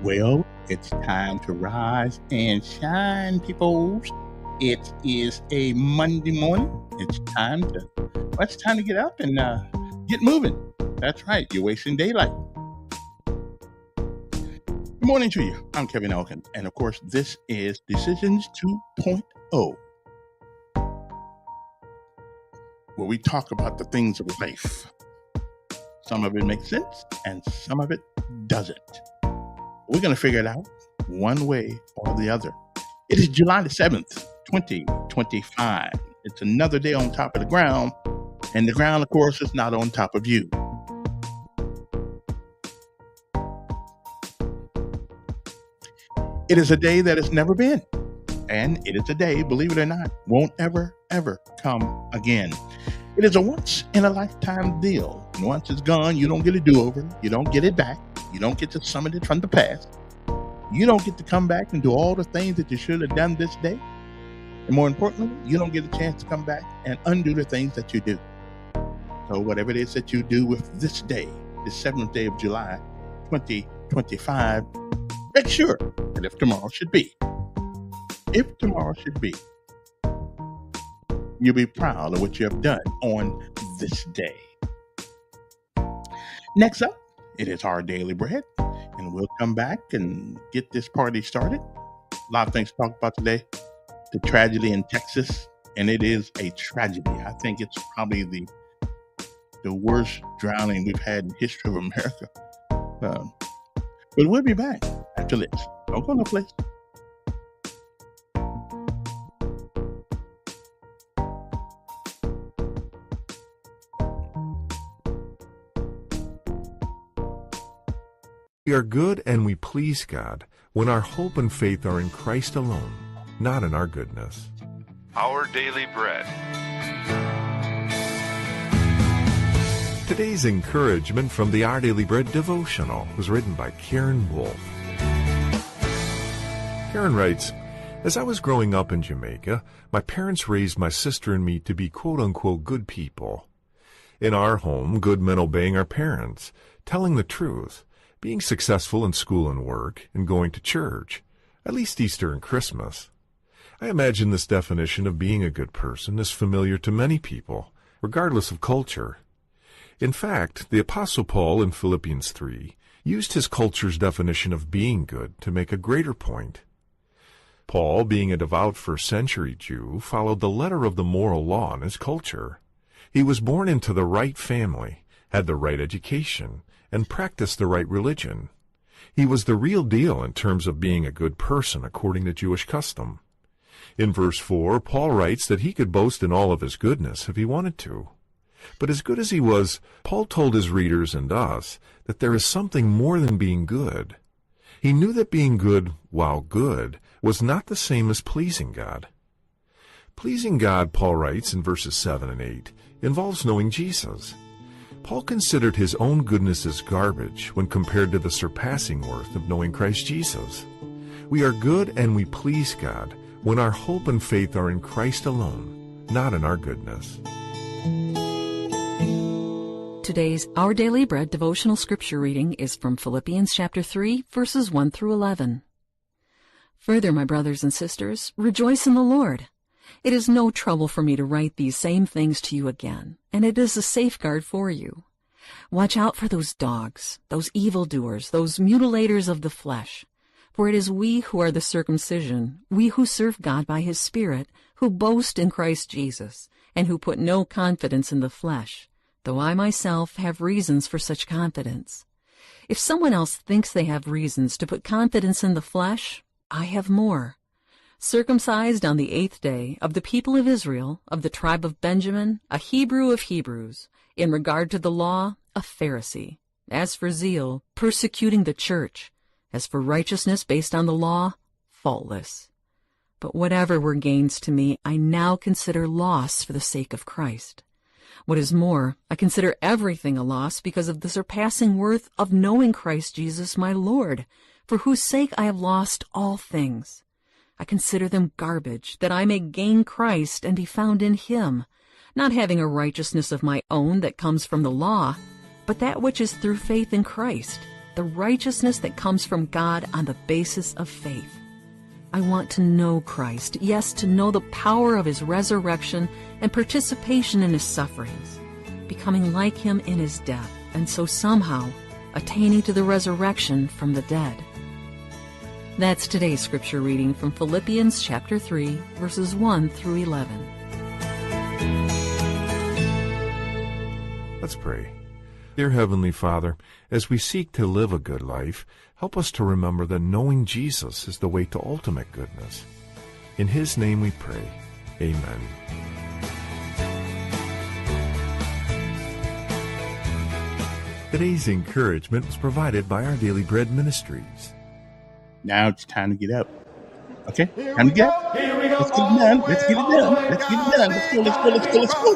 Well, it's time to rise and shine, peoples. It is a Monday morning. It's time to get up and get moving. That's right. You're wasting daylight. Good morning to you. I'm Kevin Elkin, and of course, this is Decisions 2.0, where we talk about the things of life. Some of it makes sense, and some of it doesn't. We're going to figure it out one way or the other. It is July the 7th, 2025. It's another day on top of the ground, and the ground, of course, is not on top of you. It is a day that has never been, and it is a day, believe it or not, won't ever come again. It is a once-in-a-lifetime deal. And once it's gone, you don't get a do-over. You don't get it back. You don't get to summon it from the past. You don't get to come back and do all the things that you should have done this day. And more importantly, you don't get a chance to come back and undo the things that you do. So whatever it is that you do with this day, the 7th day of July, 2025, make sure that if tomorrow should be, you'll be proud of what you have done on this day. Next up, it is our daily bread, and we'll come back and get this party started. A lot of things to talk about today. The tragedy in Texas, and it is a tragedy. I think it's probably the worst drowning we've had in the history of America. But we'll be back after this. Don't go no place. We are good and we please God when our hope and faith are in Christ alone, not in our goodness. Our Daily Bread. Today's encouragement from the Our Daily Bread devotional was written by Karen Wolf. Karen writes, "As I was growing up in Jamaica, my parents raised my sister and me to be quote-unquote good people. In our home, good men obeying our parents, telling the truth, being successful in school and work, and going to church, at least Easter and Christmas. I imagine this definition of being a good person is familiar to many people, regardless of culture. In fact, the Apostle Paul in Philippians 3 used his culture's definition of being good to make a greater point. Paul, being a devout first-century Jew, followed the letter of the moral law in his culture. He was born into the right family, had the right education, and practiced the right religion. He was the real deal in terms of being a good person according to Jewish custom. In verse 4, Paul writes that he could boast in all of his goodness if he wanted to. But as good as he was, Paul told his readers and us that there is something more than being good. He knew that being good, while good, was not the same as pleasing God. Pleasing God, Paul writes in verses 7 and 8, involves knowing Jesus. Paul considered his own goodness as garbage when compared to the surpassing worth of knowing Christ Jesus. We are good and we please God when our hope and faith are in Christ alone, not in our goodness. Today's Our Daily Bread devotional scripture reading is from Philippians chapter 3, verses 1 through 11. Further, my brothers and sisters, rejoice in the Lord. It is no trouble for me to write these same things to you again, and it is a safeguard for you. Watch out for those dogs, those evildoers, those mutilators of the flesh. For it is we who are the circumcision, we who serve God by His Spirit, who boast in Christ Jesus, and who put no confidence in the flesh, though I myself have reasons for such confidence. If someone else thinks they have reasons to put confidence in the flesh, I have more. Circumcised on the 8th day, of the people of Israel, of the tribe of Benjamin, a Hebrew of Hebrews, in regard to the law, a Pharisee. As for zeal, persecuting the church. As for righteousness based on the law, faultless. But whatever were gains to me, I now consider loss for the sake of Christ. What is more, I consider everything a loss because of the surpassing worth of knowing Christ Jesus my Lord, for whose sake I have lost all things. I consider them garbage, that I may gain Christ and be found in Him, not having a righteousness of my own that comes from the law, but that which is through faith in Christ, the righteousness that comes from God on the basis of faith. I want to know Christ, yes, to know the power of his resurrection and participation in his sufferings, becoming like him in his death, and so somehow attaining to the resurrection from the dead. That's today's scripture reading from Philippians chapter 3, verses 1 through 11. Let's pray. Dear Heavenly Father, as we seek to live a good life, help us to remember that knowing Jesus is the way to ultimate goodness. In his name we pray. Amen. Today's encouragement was provided by Our Daily Bread Ministries. Now it's time to get up. Okay? Time to get up. Let's get it done. Let's get it done. Let's get it done. Let's go, let's go, let's go, let's go.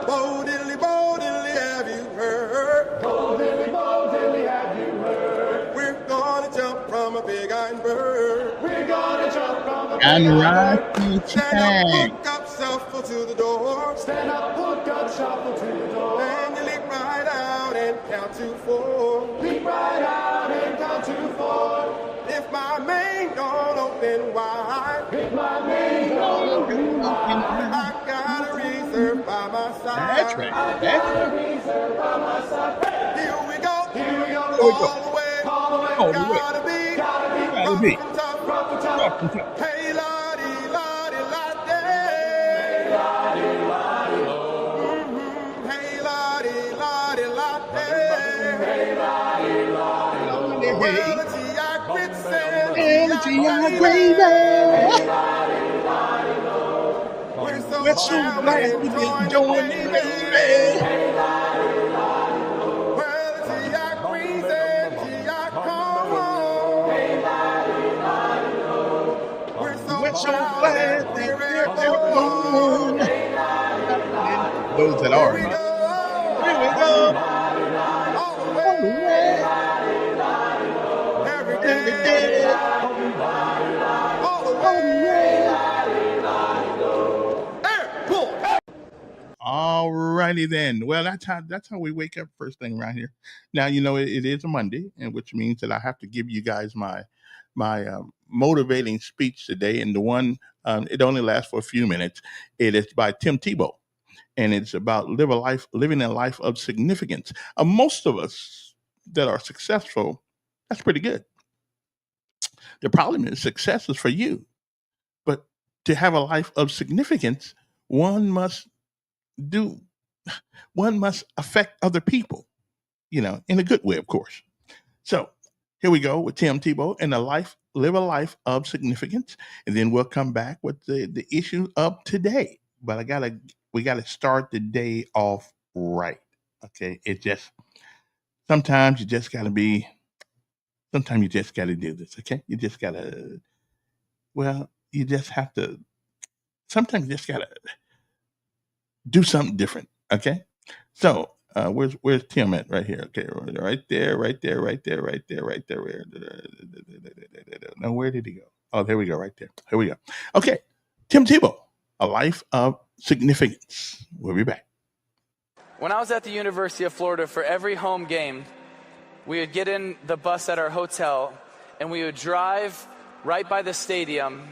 Bo diddly, have you heard? Bo diddly, have you heard? We're gonna jump from a big iron bird. We're gonna jump from a big And iron right bird. to Stand time. up, hook up, shuffle to the door. Stand up, hook up, shuffle to the door. And you leap right out and count to 4. Leap right out and count to 4. If my main don't open wide, if my main don't open wide, I got a reserve by my side. That's right. I That's got a reserve by my side. Here we go. Here we go. Here we go. All the way. All the way. All the way. Gotta be. Gotta be. Rough and tough. Rough and tough. Rough and tough. Hey, lottie, lottie, lottie. Hey, lottie, lottie, lottie. Well, it's the grits and we're so glad we can join in. Well, it's the greens and the come on. We're so glad that they're gone. Those that are. Here we huh? go. Here we go. All the way. Every day. All the way. Airport. Alrighty then. Well, that's how we wake up first thing around here. Now it is a Monday, and which means that I have to give you guys my motivating speech today, and the one it only lasts for a few minutes. It is by Tim Tebow, and it's about living a life of significance. Most of us that are successful, that's pretty good. The problem is success is for you, but to have a life of significance, one must affect other people, in a good way, of course. So here we go with Tim Tebow and live a life of significance, and then we'll come back with the issue of today. But we gotta start the day off right. Okay, sometimes you just gotta do this. Okay, you just have to. Sometimes you just gotta do something different. Okay, so where's Tim at? Right here. Okay, right there. Now where did he go? Oh, there we go. Right there. Here we go. Okay, Tim Tebow, a life of significance. We'll be back. When I was at the University of Florida, for every home game, we would get in the bus at our hotel and we would drive right by the stadium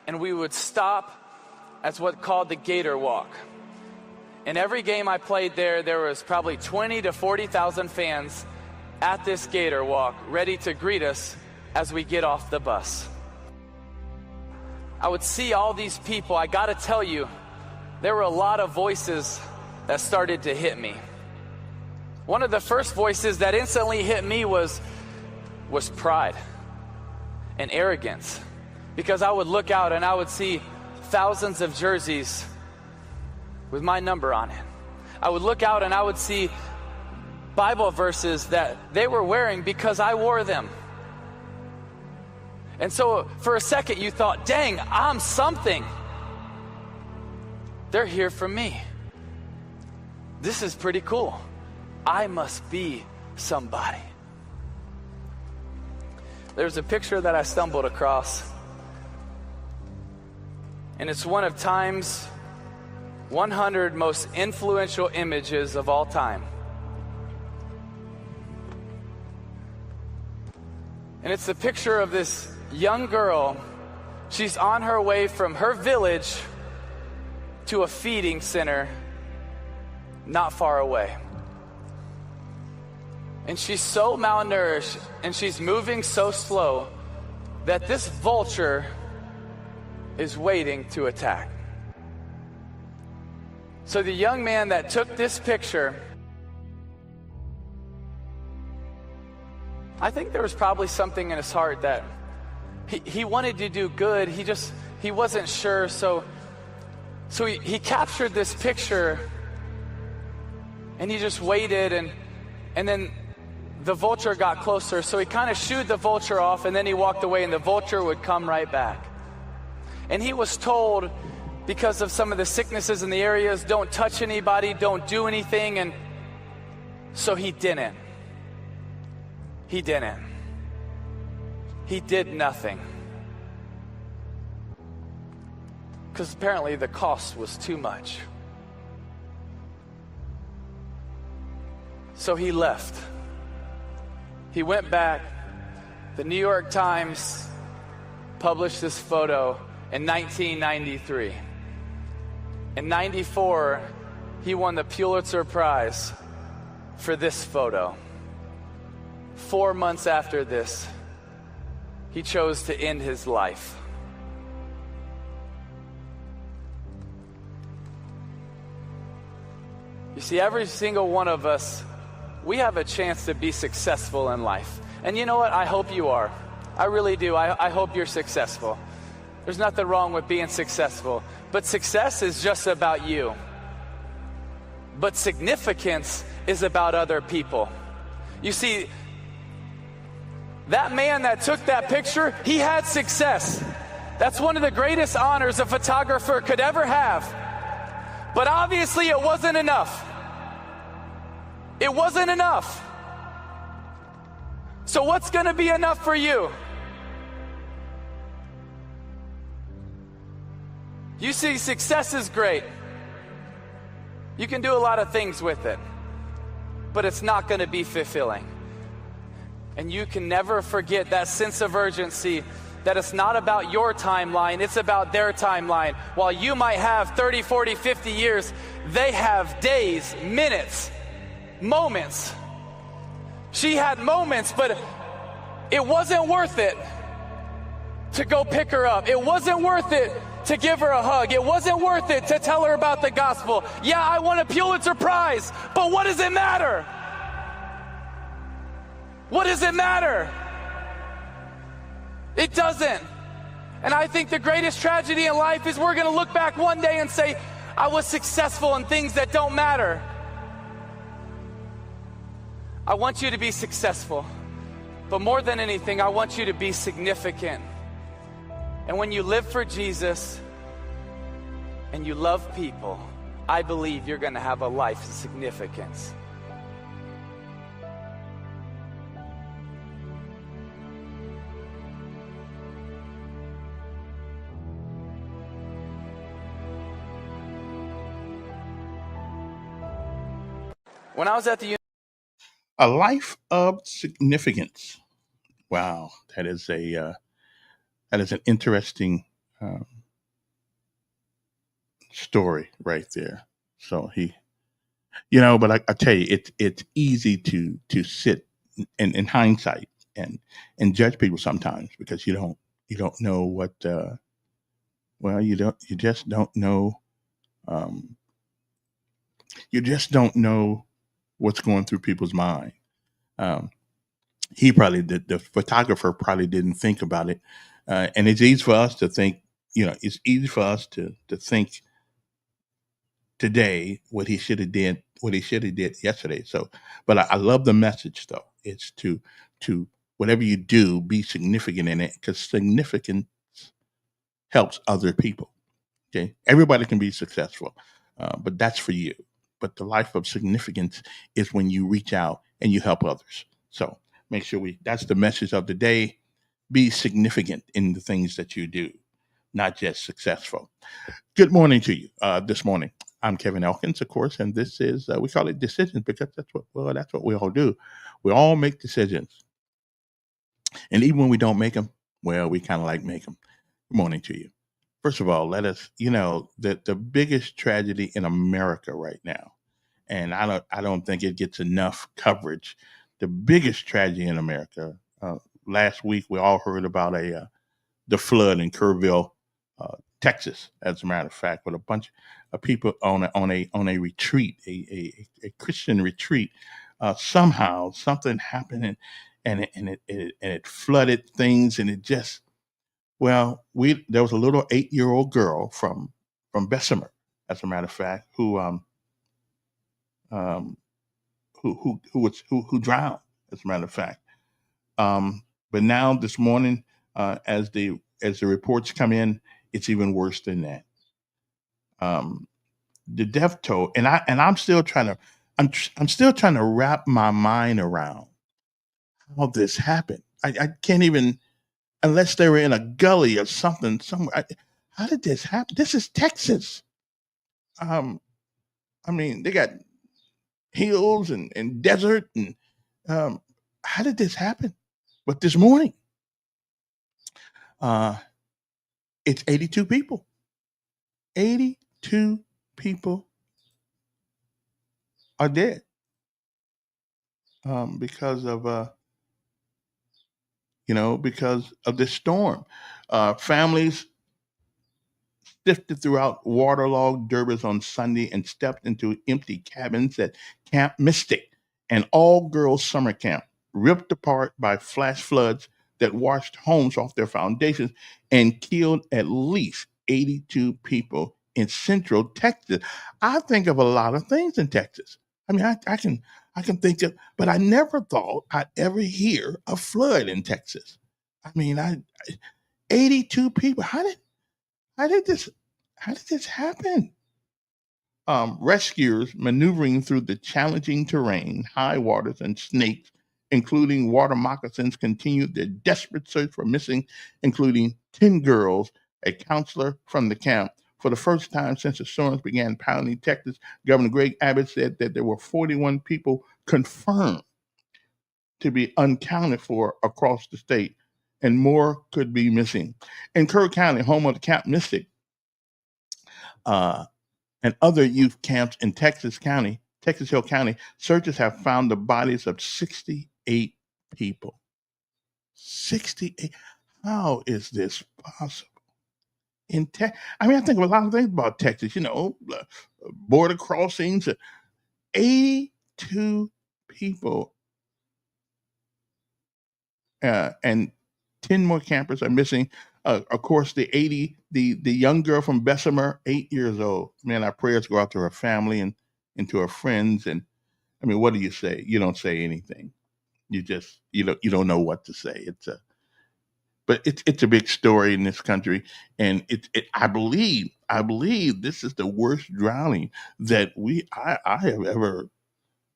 and we would stop at what's called the Gator Walk. In every game I played there was probably 20 to 40,000 fans at this Gator Walk ready to greet us as we get off the bus. I would see all these people. I gotta tell you, there were a lot of voices that started to hit me. One of the first voices that instantly hit me was pride and arrogance, because I would look out and I would see thousands of jerseys with my number on it. I would look out and I would see Bible verses that they were wearing because I wore them. And so for a second you thought, dang, I'm something. They're here for me. This is pretty cool. I must be somebody. There's a picture that I stumbled across, and it's one of Time's 100 most influential images of all time. And it's a picture of this young girl. She's on her way from her village to a feeding center not far away. And she's so malnourished and she's moving so slow that this vulture is waiting to attack. So the young man that took this picture, I think there was probably something in his heart that he wanted to do good. He wasn't sure. So he captured this picture and he just waited, and then the vulture got closer. So he kind of shooed the vulture off, and then he walked away, and the vulture would come right back. And he was told, because of some of the sicknesses in the areas, don't touch anybody, don't do anything. And so he didn't. He didn't. He did nothing. Because apparently the cost was too much. So he left. He went back. The New York Times published this photo in 1993. In 94, he won the Pulitzer Prize for this photo. 4 months after this, he chose to end his life. You see, every single one of us, we have a chance to be successful in life. And you know what? I hope you are. I really do. I hope you're successful. There's nothing wrong with being successful. But success is just about you. But significance is about other people. You see, that man that took that picture, he had success. That's one of the greatest honors a photographer could ever have. But obviously it wasn't enough. It wasn't enough. So what's going to be enough for you? You see, success is great. You can do a lot of things with it, but it's not going to be fulfilling. And you can never forget that sense of urgency, that it's not about your timeline, it's about their timeline. While you might have 30, 40, 50 years, they have days, minutes, moments. She had moments, but it wasn't worth it to go pick her up. It wasn't worth it to give her a hug. It wasn't worth it to tell her about the gospel. Yeah, I won a Pulitzer Prize, but what does it matter? What does it matter? It doesn't. And I think the greatest tragedy in life is we're going to look back one day and say, I was successful in things that don't matter. I want you to be successful, but more than anything, I want you to be significant. And when you live for Jesus and you love people, I believe you're going to have a life of significance. When I was at the A life of significance. Wow, that is an interesting story right there. So but I tell you, it's easy to sit in hindsight and judge people sometimes, because you don't know what you just don't know what's going through people's mind. The photographer probably didn't think about it. And it's easy for us to think, it's easy for us to think today what he should have did yesterday. So, but I love the message though. It's to whatever you do, be significant in it, because significance helps other people. Okay. Everybody can be successful, but that's for you. But the life of significance is when you reach out and you help others. So make sure that's the message of the day. Be significant in the things that you do, not just successful. Good morning to you. This morning, I'm Kevin Elkins, of course, and this is, we call it Decisions, because that's what we all do. We all make decisions. And even when we don't make them, well, we kind of like make them. Good morning to you. First of all, let us, the biggest tragedy in America right now, and I don't think it gets enough coverage. The biggest tragedy in America. Last week we all heard about the flood in Kerrville, Texas. As a matter of fact, with a bunch of people on a retreat, a Christian retreat. Somehow something happened, and it flooded things, and it just, well, we there was a little 8-year-old girl from Bessemer, as a matter of fact, um who drowned, as a matter of fact. But now this morning, as the reports come in, it's even worse than that. Um, the death toll, and I'm still trying to, I'm still trying to wrap my mind around how this happened. I can't even, unless they were in a gully or something somewhere. How did this happen? This is Texas. Um, I mean, they got hills and desert, and um, how did this happen? But this morning, uh, it's 82 people. 82 people are dead, because of because of this storm. Families sifted throughout waterlogged Durbers on Sunday and stepped into empty cabins at Camp Mystic, an all girls summer camp, ripped apart by flash floods that washed homes off their foundations and killed at least 82 people in central Texas. I think of a lot of things in Texas. I mean, I can think of, but I never thought I'd ever hear a flood in Texas. I mean, 82 people. How did this how did this happen? Rescuers maneuvering through the challenging terrain, high waters, and snakes, including water moccasins, continued their desperate search for missing, including 10 girls, a counselor from the camp. For the first time since the storms began pounding Texas, Governor Greg Abbott said that there were 41 people confirmed to be unaccounted for across the state, and more could be missing. In Kerr County, home of the Camp Mystic, uh, and other youth camps in Texas Hill County, searchers have found the bodies of 68 people. 68. How is this possible? I mean, I think of a lot of things about Texas, border crossings. 82 people, and 10 more campers are missing. Of course, the young girl from Bessemer, 8 years old. Man, our prayers go out to her family and to her friends. And I mean, what do you say? You don't say anything. You don't know what to say. But it's a big story in this country, and I believe this is the worst drowning that I have ever,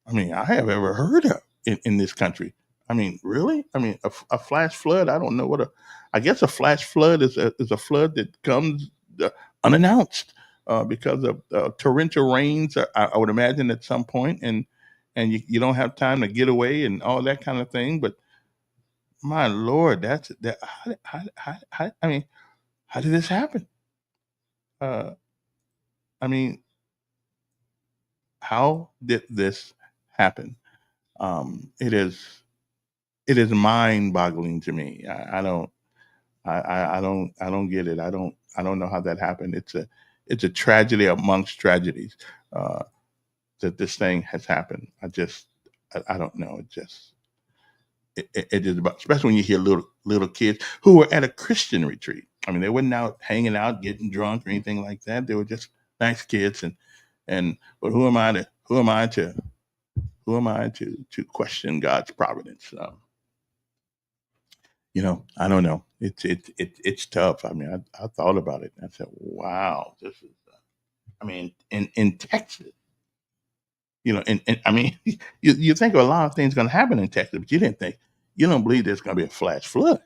I have ever heard of in this country. I mean, really? I mean, a flash flood. I don't know what I guess a flash flood is a flood that comes unannounced, because of torrential rains. I would imagine at some point, and you don't have time to get away and all that kind of thing. But my lord, that's that. I mean, how did this happen? Uh, I mean, how did this happen? It is mind-boggling to me. I don't get it. I don't know how that happened. It's a tragedy amongst tragedies, uh, that this thing has happened. I don't know. It is about, especially when you hear little kids who were at a Christian retreat. I mean, they weren't out hanging out, getting drunk or anything like that. They were just nice kids, and but who am I to question God's providence? I don't know. It's tough. I mean, I thought about it. And I said, wow, this is. I mean, in Texas, and I mean, you think of a lot of things going to happen in Texas, but you don't believe there's going to be a flash flood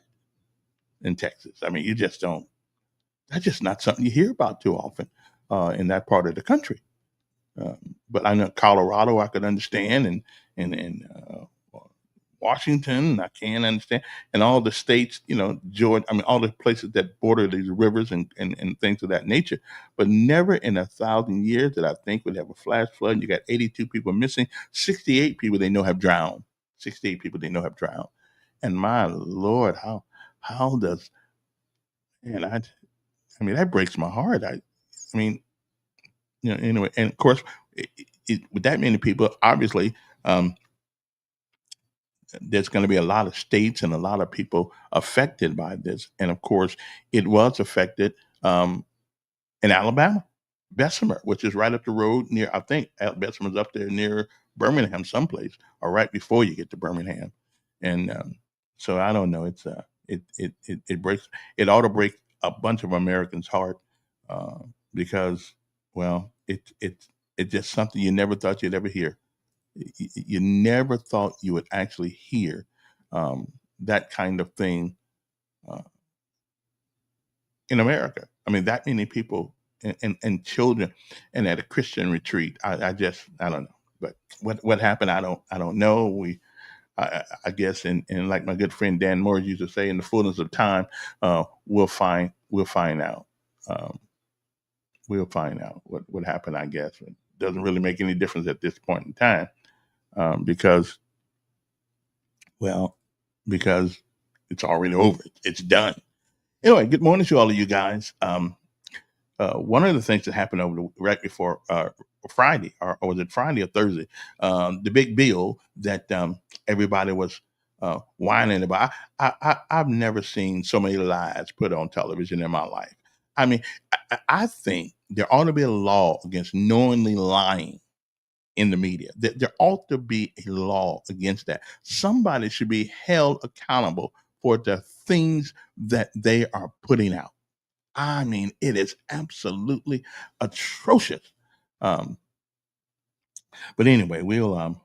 in Texas. I mean, you just don't. That's just not something you hear about too often, in that part of the country. But I know Colorado, I could understand, and Washington, I can't understand, and all the states, Georgia, I mean, all the places that border these rivers and things of that nature. But never in 1,000 years that I think would have a flash flood. And you got 82 people missing, 68 people they know have drowned. 68 people they know have drowned. And my Lord, how does and I mean that breaks my heart. I mean, anyway, and of course, with that many people, obviously, um, there's going to be a lot of states and a lot of people affected by this. And of course, it was affected in Alabama, Bessemer, which is right up the road near, I think Bessemer's up there near Birmingham, someplace, or right before you get to Birmingham. And so I don't know. It breaks. It ought to break a bunch of Americans' heart uh, because, well, it's just something you never thought you'd ever hear. You never thought you would actually hear that kind of thing uh, in America. I mean, that many people and children, and at a Christian retreat. I don't know. But what happened, I don't know. I guess, and like my good friend Dan Moore used to say, in the fullness of time, we'll find out. Um, we'll find out what happened. I guess it doesn't really make any difference at this point in time because, well, because it's already over. It's done. Anyway, good morning to all of you guys. One of the things that happened right before Friday, or was it Friday or Thursday? The big bill that everybody was whining about. I've never seen so many lies put on television in my life. I mean, I think there ought to be a law against knowingly lying in the media. There ought to be a law against that. Somebody should be held accountable for the things that they are putting out. I mean, it is absolutely atrocious. Um, but anyway, and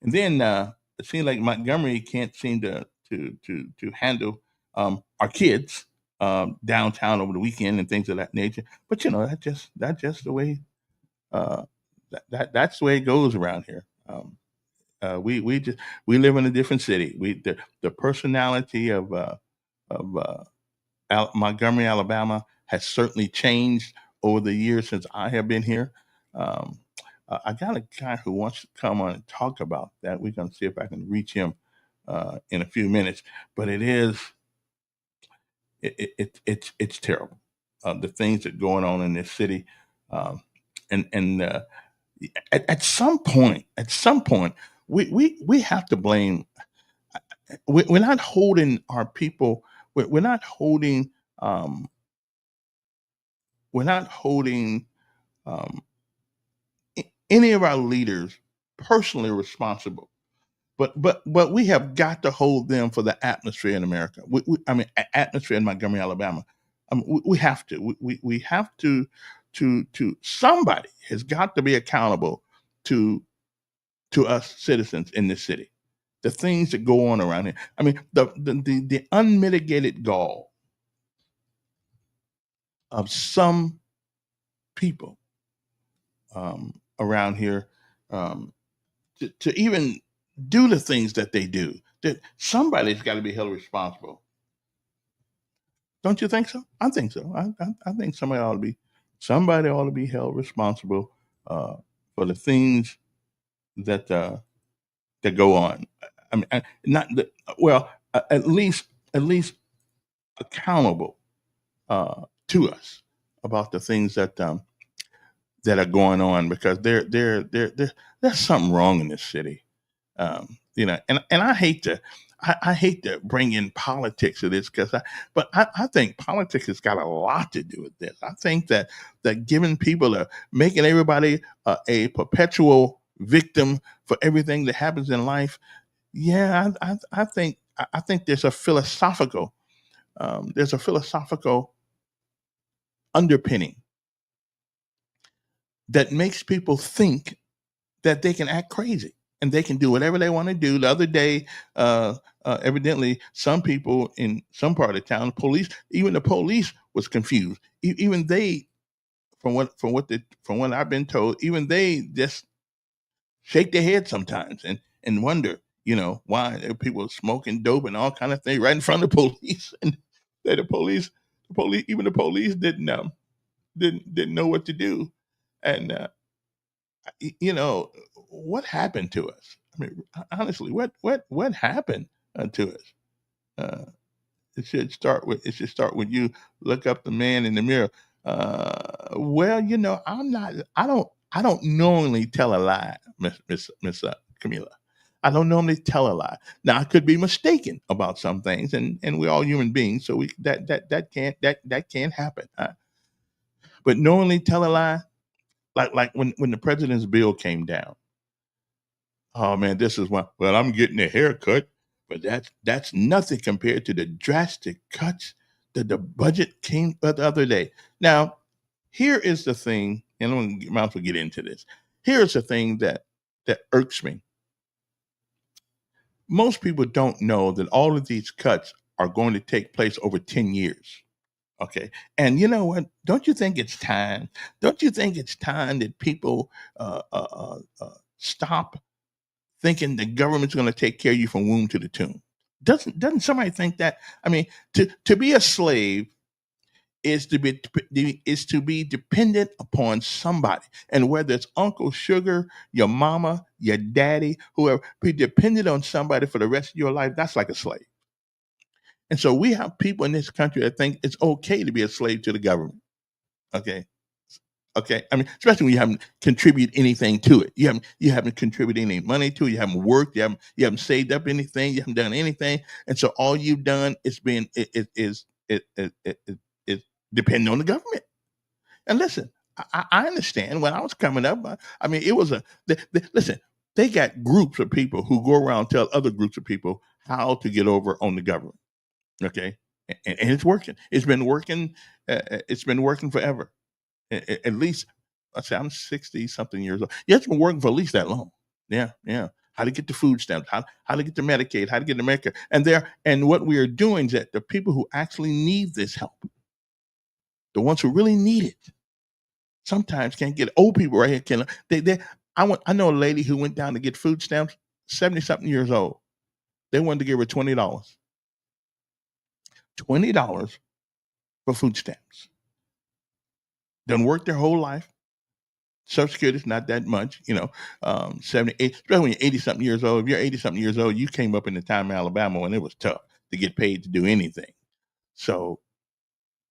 then it seems like Montgomery can't seem to handle our kids downtown over the weekend and things of that nature. But that's just the way uh, that's the way it goes around here. We live in a different city. The personality of Montgomery, Alabama, has certainly changed over the years since I have been here. Um, I got a guy who wants to come on and talk about that. We're going to see if I can reach him in a few minutes. But it's terrible. The things that are going on in this city, and at some point, we have to blame. We're not holding our people. We're not holding. Um, we're not holding um, any of our leaders personally responsible, but we have got to hold them for the atmosphere in America. I mean, atmosphere in Montgomery, Alabama. We have to. We have to. Somebody has got to be accountable to to us citizens in this city. The things that go on around here. I mean, the unmitigated gall of some people around here um, to even do the things that they do. That somebody's got to be held responsible. Don't you think so? I think so. I think somebody ought to be held responsible uh, for the things that that go on. I mean, not the, well, at least accountable to us about the things that are going on because there's something wrong in this city. And I hate to bring in politics to this but I think politics has got a lot to do with this. I think that giving people making everybody a perpetual victim for everything that happens in life. Yeah, I think there's a philosophical underpinning that makes people think that they can act crazy and they can do whatever they want to do. The other day, evidently, some people in some part of town, even the police was confused. Even they, from what I've been told, even they just shake their head sometimes and wonder, why there were people smoking dope and all kind of things right in front of the police, and that even the police didn't know what to do, and what happened to us? I mean, honestly, what happened to us? Uh, it should start with you. Look up the man in the mirror. Well, I don't knowingly tell a lie, Miss Camila. I don't normally tell a lie. Now I could be mistaken about some things, and we're all human beings, so we that can't happen. But knowingly tell a lie, like when the president's bill came down. Oh man, this is one. Well, I'm getting a haircut, but that's nothing compared to the drastic cuts that the budget came the other day. Now, here is the thing, and might as well get into this. Here's the thing that irks me. Most people don't know that all of these cuts are going to take place over 10 years. Okay. And you know what? Don't you think it's time? Don't you think it's time that people stop thinking the government's going to take care of you from womb to the tomb? Doesn't somebody think that? I mean, to be a slave is to be dependent upon somebody, and whether it's Uncle Sugar, your mama, your daddy, whoever, be dependent on somebody for the rest of your life. That's like a slave. And so we have people in this country that think it's okay to be a slave to the government. Okay. Okay. I mean, especially when you haven't contributed anything to it. You haven't contributed any money to it. You haven't worked. You haven't saved up anything. You haven't done anything. And so all you've done is been is depending on the government. And listen, I understand when I was coming up. I mean, it was listen. They got groups of people who go around and tell other groups of people how to get over on the government. Okay, and it's working. It's been working. It's been working forever. At least, I say I'm 60 something years old. Yeah, it's been working for at least that long. Yeah, yeah. How to get the food stamps? How to get the Medicaid? How to get the Medicare? And what we are doing is that the people who actually need this help, the ones who really need it, sometimes can't get it. Old people right here can. I know a lady who went down to get food stamps, 70 something years old. They wanted to give her $20. $20 for food stamps. Done work their whole life. Social Security is not that much, 78, especially when you're 80 something years old. If you're 80 something years old, you came up in the time in Alabama when it was tough to get paid to do anything. So,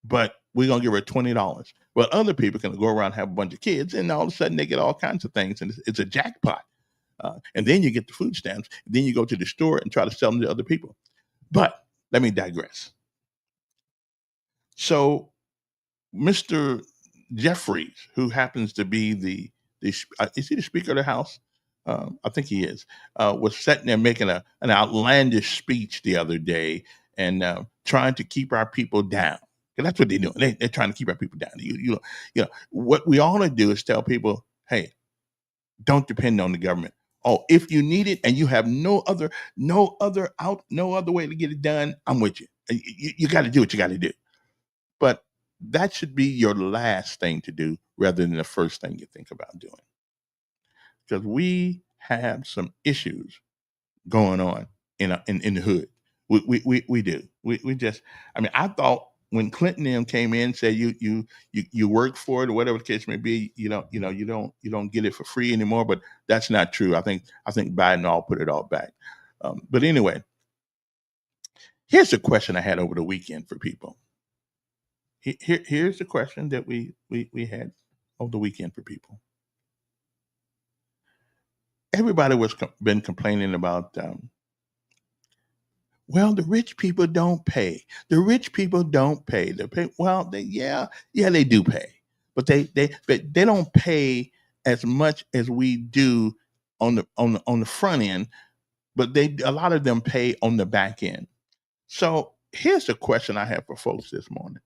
but we're going to give her $20. Well, other people can go around and have a bunch of kids, and all of a sudden they get all kinds of things, and it's a jackpot. And then you get the food stamps, and then you go to the store and try to sell them to other people. But let me digress. So, Mr. Jeffries, who happens to be is he the Speaker of the House? I think he is. Was sitting there making an outlandish speech the other day and trying to keep our people down. And that's what they're doing. They're trying to keep our people down. What we ought to do is tell people, hey, don't depend on the government. Oh, if you need it and you have no other way to get it done, I'm with you. You got to do what you got to do. But that should be your last thing to do rather than the first thing you think about doing. Because we have some issues going on in the hood. We do. We just, I mean, I thought when Clinton and them came in and said you work for it or whatever the case may be, you don't get it for free anymore. But that's not true. I think Biden all put it all back. But anyway, here's a question I had over the weekend for people. Here's the question that we had over the weekend for people. Everybody been complaining about. Well, the rich people don't pay. The rich people don't pay. They pay. Well, they do pay, but they don't pay as much as we do on the front end. But a lot of them pay on the back end. So here's the question I have for folks this morning.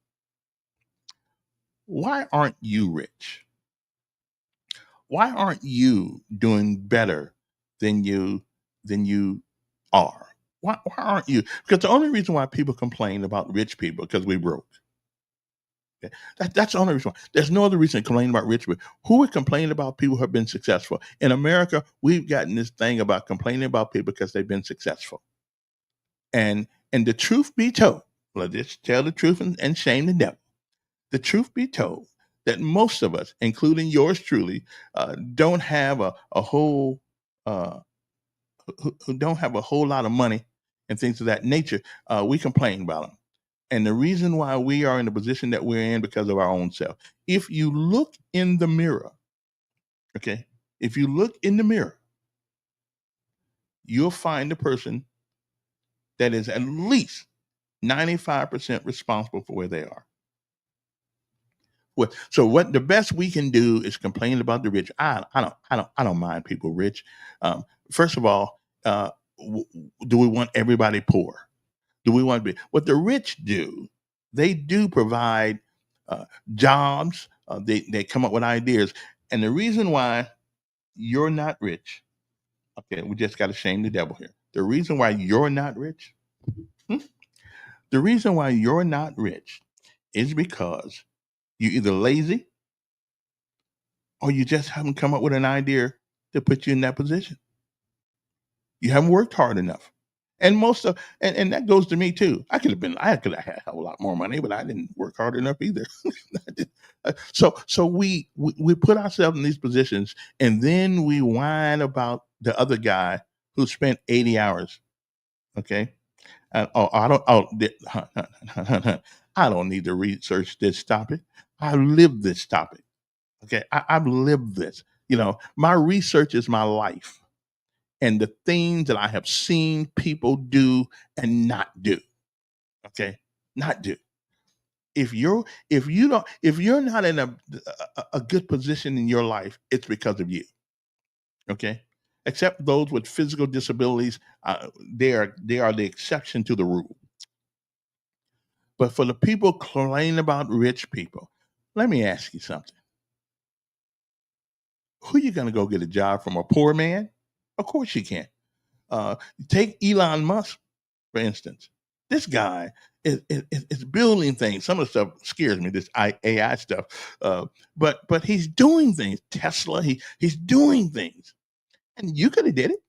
Why aren't you rich? Why aren't you doing better than you are? Why aren't you? Because the only reason why people complain about rich people because we broke. Okay? That's the only reason. There's no other reason to complain about rich people. Who would complain about people who have been successful? In America, we've gotten this thing about complaining about people because they've been successful. And the truth be told, let's just tell the truth and shame the devil. The truth be told, that most of us, including yours truly, don't have a whole uh, who don't have a whole lot of money and things of that nature. We complain about them. And the reason why we are in the position that we're in because of our own self. If you look in the mirror, okay, if you look in the mirror, you'll find a person that is at least 95% responsible for where they are. So what the best we can do is complain about the rich. I don't mind people rich. First of all, do we want everybody poor? Do we want to be what the rich do? They do provide jobs. They come up with ideas, and the reason why you're not rich, okay, we just got to shame the devil here. The reason why you're not rich, hmm? The reason why you're not rich is because you're either lazy or you just haven't come up with an idea to put you in that position. You haven't worked hard enough. And most of and that goes to me too. I could have had a whole lot more money, but I didn't work hard enough either. So we put ourselves in these positions and then we whine about the other guy who spent 80 hours. Okay. I don't need to research this topic. I live this topic. Okay. I've lived this. My research is my life and the things that I have seen people do and not do. Okay, not do. If you're not in a good position in your life, it's because of you. Okay, except those with physical disabilities, they are the exception to the rule. But for the people complaining about rich people, let me ask you something. Who you gonna go get a job from? A poor man? Of course you can. Take Elon Musk, for instance. This guy is building things. Some of the stuff scares me, this AI stuff. But he's doing things. Tesla, he's doing things. And you could have did it.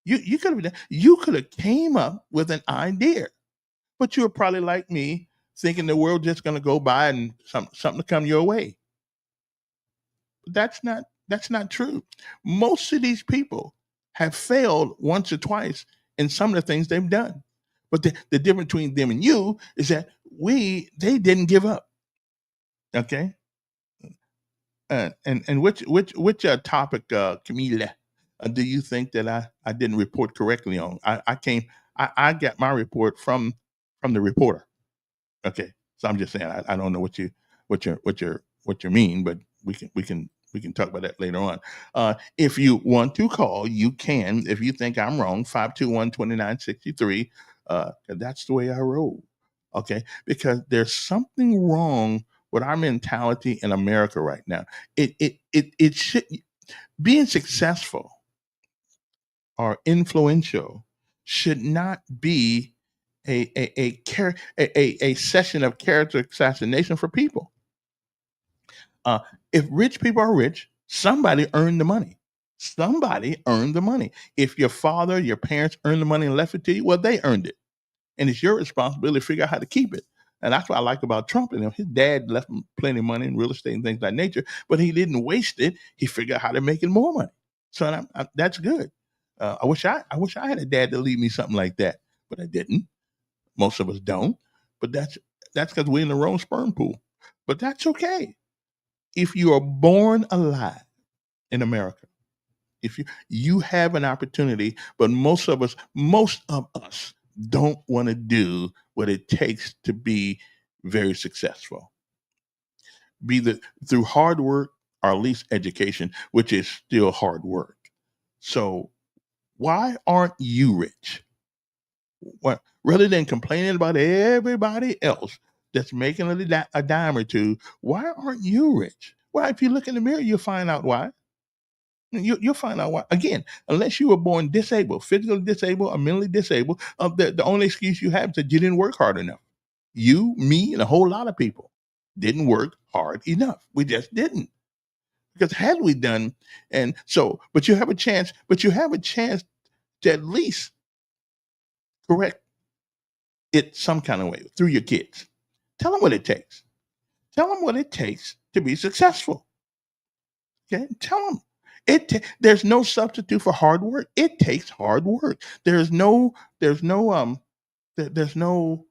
You could have done. You could have came up with an idea. But you're probably like me, thinking the world just gonna go by and something to come your way. That's not true. Most of these people have failed once or twice in some of the things they've done. But the difference between them and you is that they didn't give up. Okay. And which topic, Camila, do you think that I didn't report correctly on? I got my report from the reporter. Okay, so I'm just saying I don't know what you mean, but we can talk about that later on. If you want to call, you can. If you think I'm wrong, 521-2963. 'Cause that's the way I roll. Okay, because there's something wrong with our mentality in America right now. It should being successful or influential should not be a session of character assassination for people. Uh, if rich people are rich, somebody earned the money. Somebody earned the money. If your father, your parents earned the money and left it to you, well, they earned it. And it's your responsibility to figure out how to keep it. And that's what I like about Trump. His dad left him plenty of money in real estate and things of that nature, but he didn't waste it. He figured out how to make it more money. So that's good. I wish I had a dad to leave me something like that, but I didn't. Most of us don't. But that's because we're in the wrong sperm pool. But that's okay. If you are born alive in America, if you have an opportunity, but most of us don't want to do what it takes to be very successful. Be the through hard work or at least education, which is still hard work. So why aren't you rich? What rather than complaining about everybody else that's making a dime or two, why aren't you rich? Well, if you look in the mirror, you'll find out why. You'll find out why. Again, unless you were born disabled, physically disabled, or mentally disabled, the only excuse you have is that you didn't work hard enough. You, me, and a whole lot of people. didn't work hard enough. We just didn't. Because had we done, and so, but you have a chance, to at least correct it some kind of way through your kids. Tell them what it takes. Tell them what it takes to be successful. Okay, tell them there's no substitute for hard work. It takes hard work. There's no there's no there's no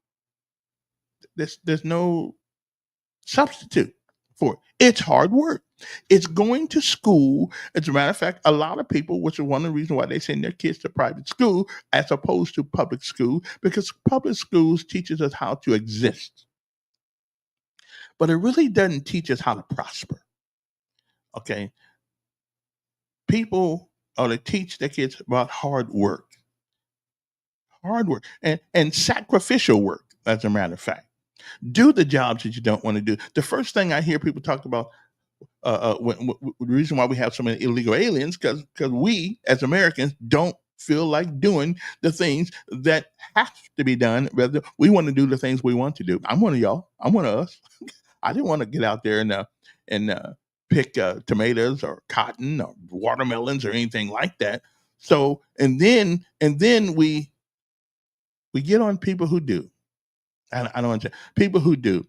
substitute for it. It's hard work. It's going to school. As a matter of fact, a lot of people, which is one of the reasons why they send their kids to private school as opposed to public school, because public schools teaches us how to exist, but it really doesn't teach us how to prosper. Okay, people are to teach their kids about hard work, and sacrificial work. As a matter of fact, do the jobs that you don't want to do. The first thing I hear people talk about, the reason why we have so many illegal aliens, because we as Americans don't feel like doing the things that have to be done. Rather, we want to do the things we want to do. I'm one of y'all. I'm one of us. I didn't want to get out there and pick tomatoes or cotton or watermelons or anything like that. So and then we get on people who do. I don't understand people who do.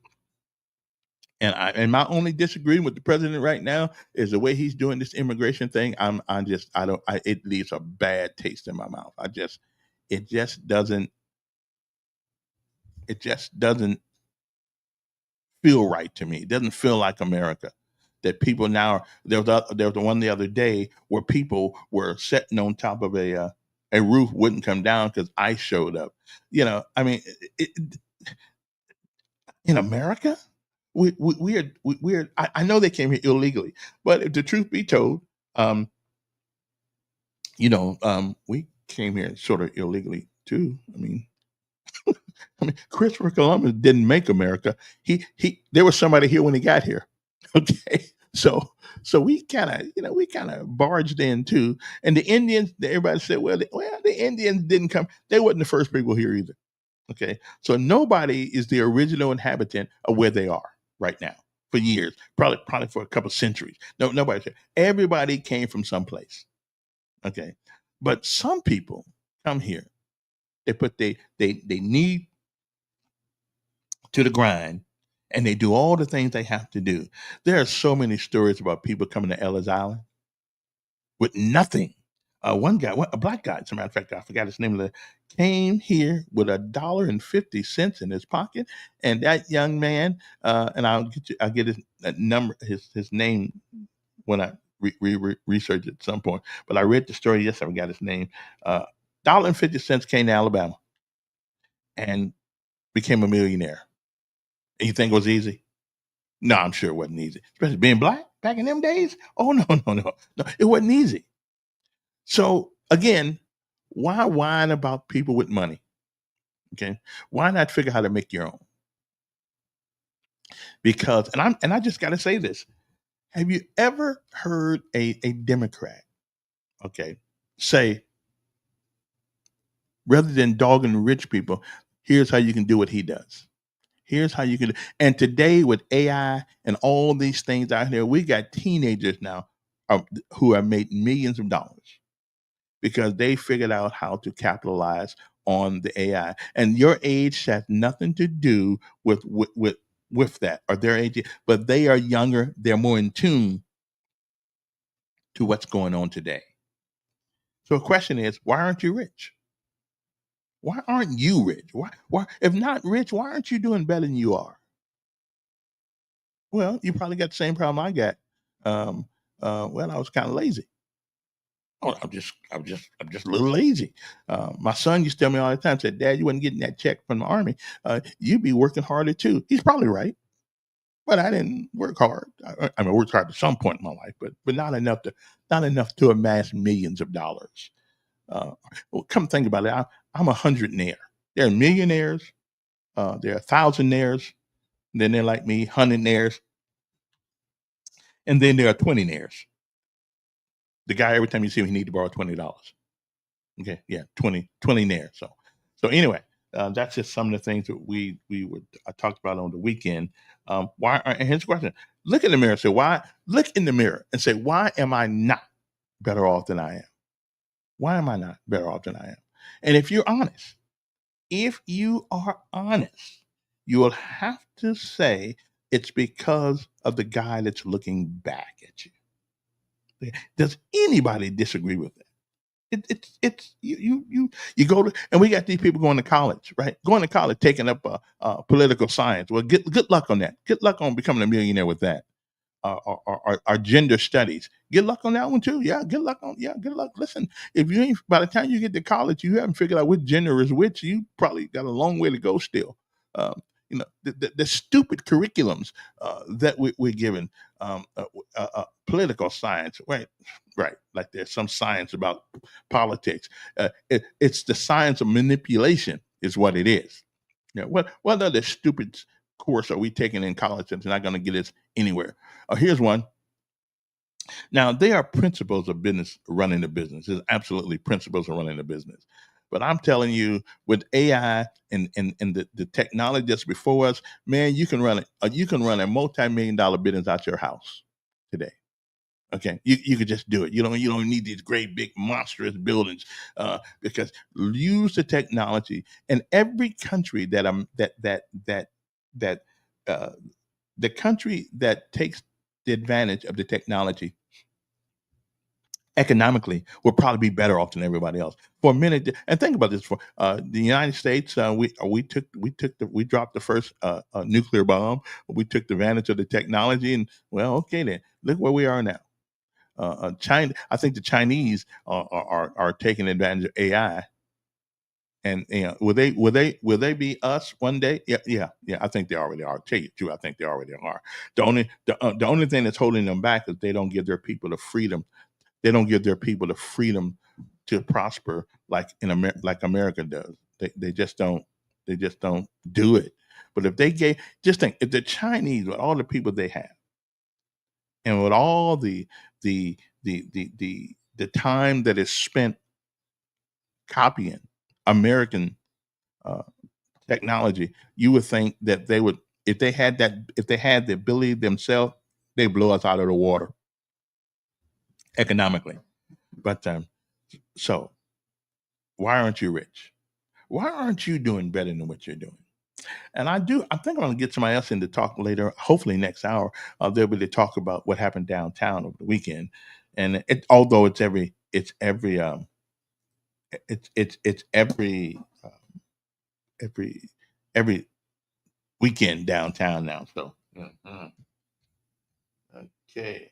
And my only disagreement with the president right now is the way he's doing this immigration thing. It leaves a bad taste in my mouth. It just doesn't feel right to me. It doesn't feel like America. That people now, there was the one the other day where people were sitting on top of a roof, wouldn't come down because ice showed up. I mean, in America, I know they came here illegally, but if the truth be told, we came here sort of illegally too. Christopher Columbus didn't make America. There was somebody here when he got here. Okay, so we kind of barged in too. And the Indians, everybody said, the Indians didn't come. They wasn't the first people here either. Okay, so nobody is the original inhabitant of where they are right now for years, probably for a couple centuries. No, nobody said. Everybody came from someplace. Okay, but some people come here. They put they need to the grind, and they do all the things they have to do. There are so many stories about people coming to Ellis Island with nothing. One guy, a black guy, as a matter of fact, I forgot his name, came here with $1.50 in his pocket, and that young man, and I'll get his number, his name when I research it at some point. But I read the story yesterday. I forgot his name. $1.50 came to Alabama and became a millionaire. And you think it was easy? No, I'm sure it wasn't easy, especially being black back in them days. Oh no, it wasn't easy. So again, why whine about people with money? Okay, why not figure how to make your own? Because, and I just got to say this: have you ever heard a Democrat, okay, say, rather than dogging rich people, here's how you can do what he does. Here's how you can. And today with AI and all these things out there, we got teenagers now who have made millions of dollars because they figured out how to capitalize on the AI. And your age has nothing to do with that or their age, but they are younger. They're more in tune to what's going on today. So the question is, why aren't you rich? Why aren't you rich? Why, if not rich, why aren't you doing better than you are? Well, you probably got the same problem I got. I was kind of lazy. Oh, I'm just a little lazy. My son used to tell me all the time, said, "Dad, you wasn't getting that check from the army. You'd be working harder too." He's probably right, but I didn't work hard. I worked hard at some point in my life, but not enough to amass millions of dollars. Well, come think about it. I'm a hundredaire. There are millionaires. There are thousandaires. Then they're like me, hundredaires, and then there are 20naires. The guy, every time you see him, he need to borrow $20. Okay, yeah, 20 nair. So anyway, That's just some of the things that we would I talked about on the weekend. Why? And here's the question: look in the mirror. And say why? Look in the mirror and say, why am I not better off than I am? Why am I not better off than I am? And if you are honest, you will have to say it's because of the guy that's looking back at you. Does anybody disagree with that? It's you go to, and we got these people going to college, right? Going to college, taking up political science. Well, good luck on that. Good luck on becoming a millionaire with that. Or gender studies. Good luck on that one too. Yeah, good luck on. Yeah, good luck. Listen, if you ain't by the time you get to college, you haven't figured out which gender is which. You probably got a long way to go still. Um, the stupid curriculums that we're given, political science, right? Right, like there's some science about politics. It's the science of manipulation, is what it is. Yeah, what other stupid course are we taking in college that's not going to get us anywhere? Here's one. Now, they are principles of business running the business. There's absolutely principles of running the business. But I'm telling you, with AI and the technology that's before us, man, you can run a multi-million-dollar business out your house today. Okay, you could just do it. You don't need these great big monstrous buildings because use the technology. And every country that uh, the country that takes the advantage of the technology economically will probably be better off than everybody else. For a minute, and think about this: for the United States, we dropped the first nuclear bomb. We took advantage of the technology, and well, okay, then look where we are now. China, I think the Chinese are taking advantage of AI, and will they be us one day? Yeah, yeah, yeah. I think they already are. Tell you the truth, I think they already are. The only thing that's holding them back is they don't give their people the freedom. They don't give their people the freedom to prosper like America does. They just don't. They just don't do it. But if they gave, just think, if the Chinese, with all the people they have, and with all the the time that is spent copying American uh, technology, you would think that they would, if they had the ability themselves, they blow us out of the water economically. But so why aren't you rich? Why aren't you doing better than what you're doing? And I think I'm going to get somebody else in to talk later, hopefully next hour. They'll be able to talk about what happened downtown over the weekend. And although it's every every weekend downtown now. So okay,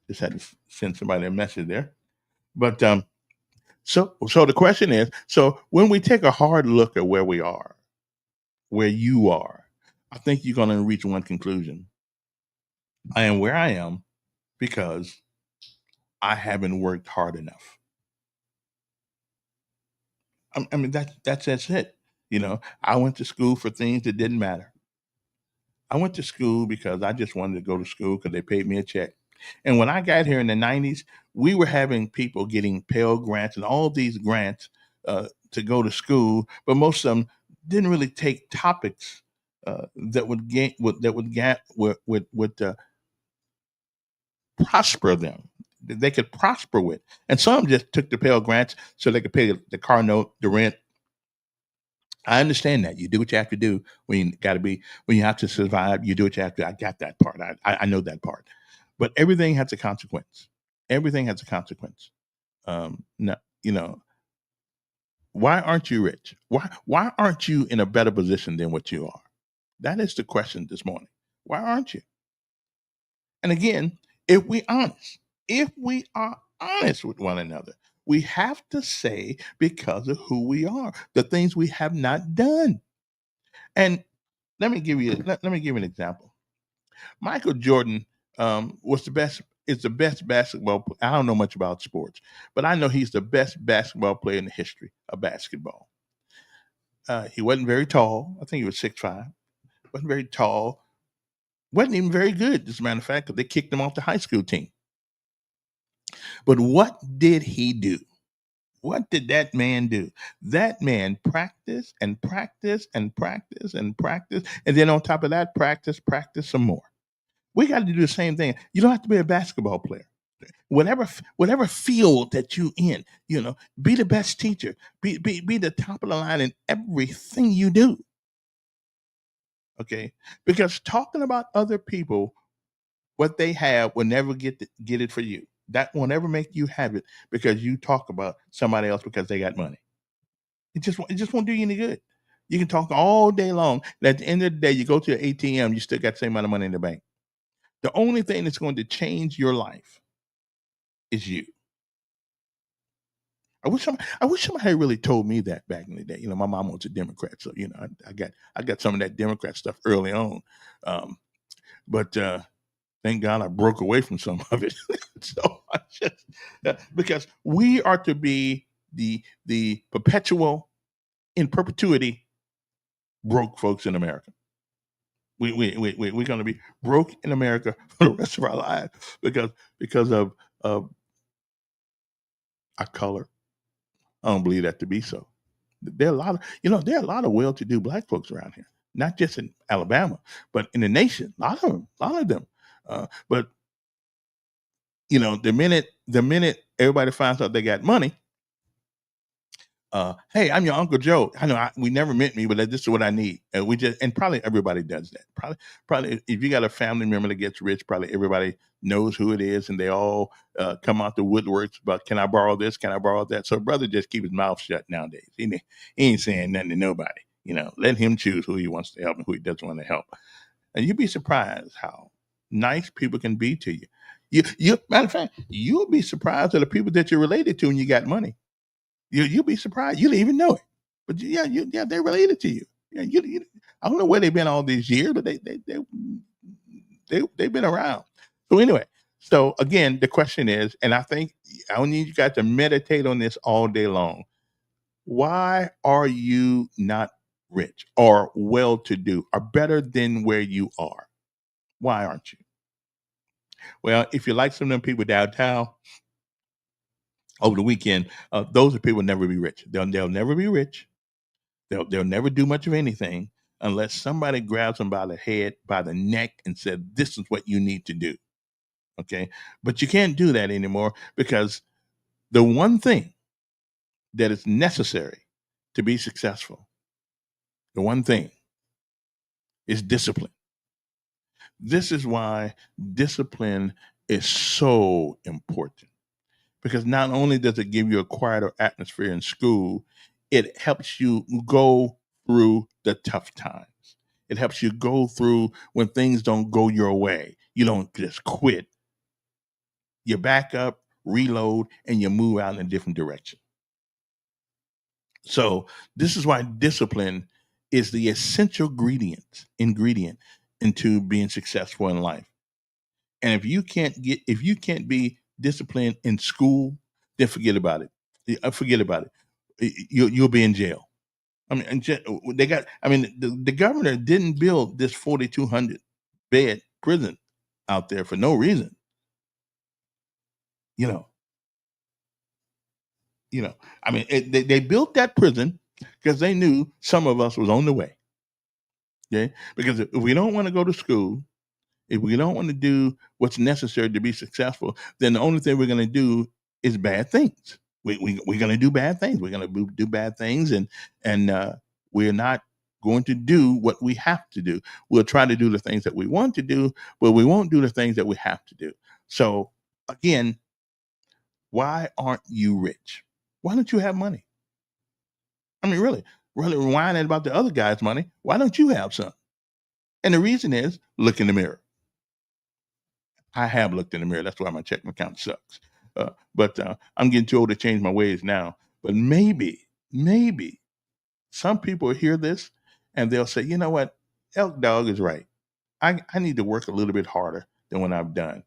just had to send somebody a message there. But so the question is, so when we take a hard look at where we are, where you are, I think you're going to reach one conclusion: I am where I am because I haven't worked hard enough. I mean, that's it. I went to school for things that didn't matter. I went to school because I just wanted to go to school because they paid me a check. And when I got here in the 90s, we were having people getting Pell Grants and all these grants to go to school, but most of them didn't really take topics that would gain that would get would prosper them. That they could prosper with. And some just took the Pell Grants so they could pay the car note, the rent. I understand that. You do what you have to do when you have to survive, you do what you have to. I got that part. I know that part. But everything has a consequence. Everything has a consequence. No, why aren't you rich? Why aren't you in a better position than what you are? That is the question this morning. Why aren't you? And again, if we are honest with one another, we have to say because of who we are, the things we have not done. And let me give you an example. Michael Jordan was the best is the best basketball. I don't know much about sports, but I know he's the best basketball player in the history of basketball. He wasn't very tall. I think he was 6'5". Wasn't very tall. Wasn't even very good, as a matter of fact, because they kicked him off the high school team. But what did he do? What did that man do? That man practiced and practiced and practiced and practiced. And then on top of that, practice some more. We got to do the same thing. You don't have to be a basketball player. Whatever field that you in, be the best teacher. Be the top of the line in everything you do. Okay? Because talking about other people, what they have will never get it for you. That will never make you have it because you talk about somebody else because they got money. It just won't do you any good. You can talk all day long, and at the end of the day, you go to your ATM, you still got the same amount of money in the bank. The only thing that's going to change your life is you. I wish somebody had really told me that back in the day. My mom was a Democrat, so I got some of that Democrat stuff early on. But thank God I broke away from some of it. So I just because we are to be the perpetual in perpetuity broke folks in America. We're going to be broke in America for the rest of our lives because of our color. I don't believe that to be so. There are a lot of well-to-do black folks around here, not just in Alabama, but in the nation. A lot of them. But the minute everybody finds out they got money, hey, I'm your Uncle Joe. I know we never met me, but this is what I need. And probably everybody does that. Probably if you got a family member that gets rich, probably everybody knows who it is, and they all come out the woodworks about, can I borrow this? Can I borrow that? So brother just keep his mouth shut nowadays. He ain't saying nothing to nobody. Let him choose who he wants to help and who he doesn't want to help. And you'd be surprised how nice people can be to you. Matter of fact, you'll be surprised at the people that you're related to when you got money. You'll be surprised. You don't even know it, but they're related to you. I don't know where they've been all these years, but they've been around. So anyway, so again, the question is, and I think I need you guys to meditate on this all day long. Why are you not rich or well-to-do or better than where you are? Why aren't you? Well, if you like some of them people downtown over the weekend, those are people never be rich. They'll never be rich. They'll never do much of anything unless somebody grabs them by the head, by the neck, and said, "This is what you need to do." Okay, but you can't do that anymore because the one thing that is necessary to be successful, the one thing is discipline. This is why discipline is so important. Because not only does it give you a quieter atmosphere in school, it helps you go through the tough times. It helps you go through when things don't go your way. You don't just quit. You back up, reload, and you move out in a different direction. So this is why discipline is the essential ingredient into being successful in life. And if you can't be disciplined in school, then forget about it. Forget about it. You'll be in jail. I mean, the governor didn't build this 4,200 bed prison out there for no reason. They built that prison because they knew some of us was on the way. Okay, because if we don't want to go to school, if we don't want to do what's necessary to be successful, then the only thing we're going to do is bad things. We're going to do bad things. We're going to do bad things, and we're not going to do what we have to do. We'll try to do the things that we want to do, but we won't do the things that we have to do. So again, why aren't you rich? Why don't you have money? I mean, really whining about the other guy's money. Why don't you have some? And the reason is, look in the mirror. I have looked in the mirror. That's why my checking account sucks. But I'm getting too old to change my ways now. But maybe some people hear this and they'll say, you know what? Elk Dog is right. I need to work a little bit harder than when I've done.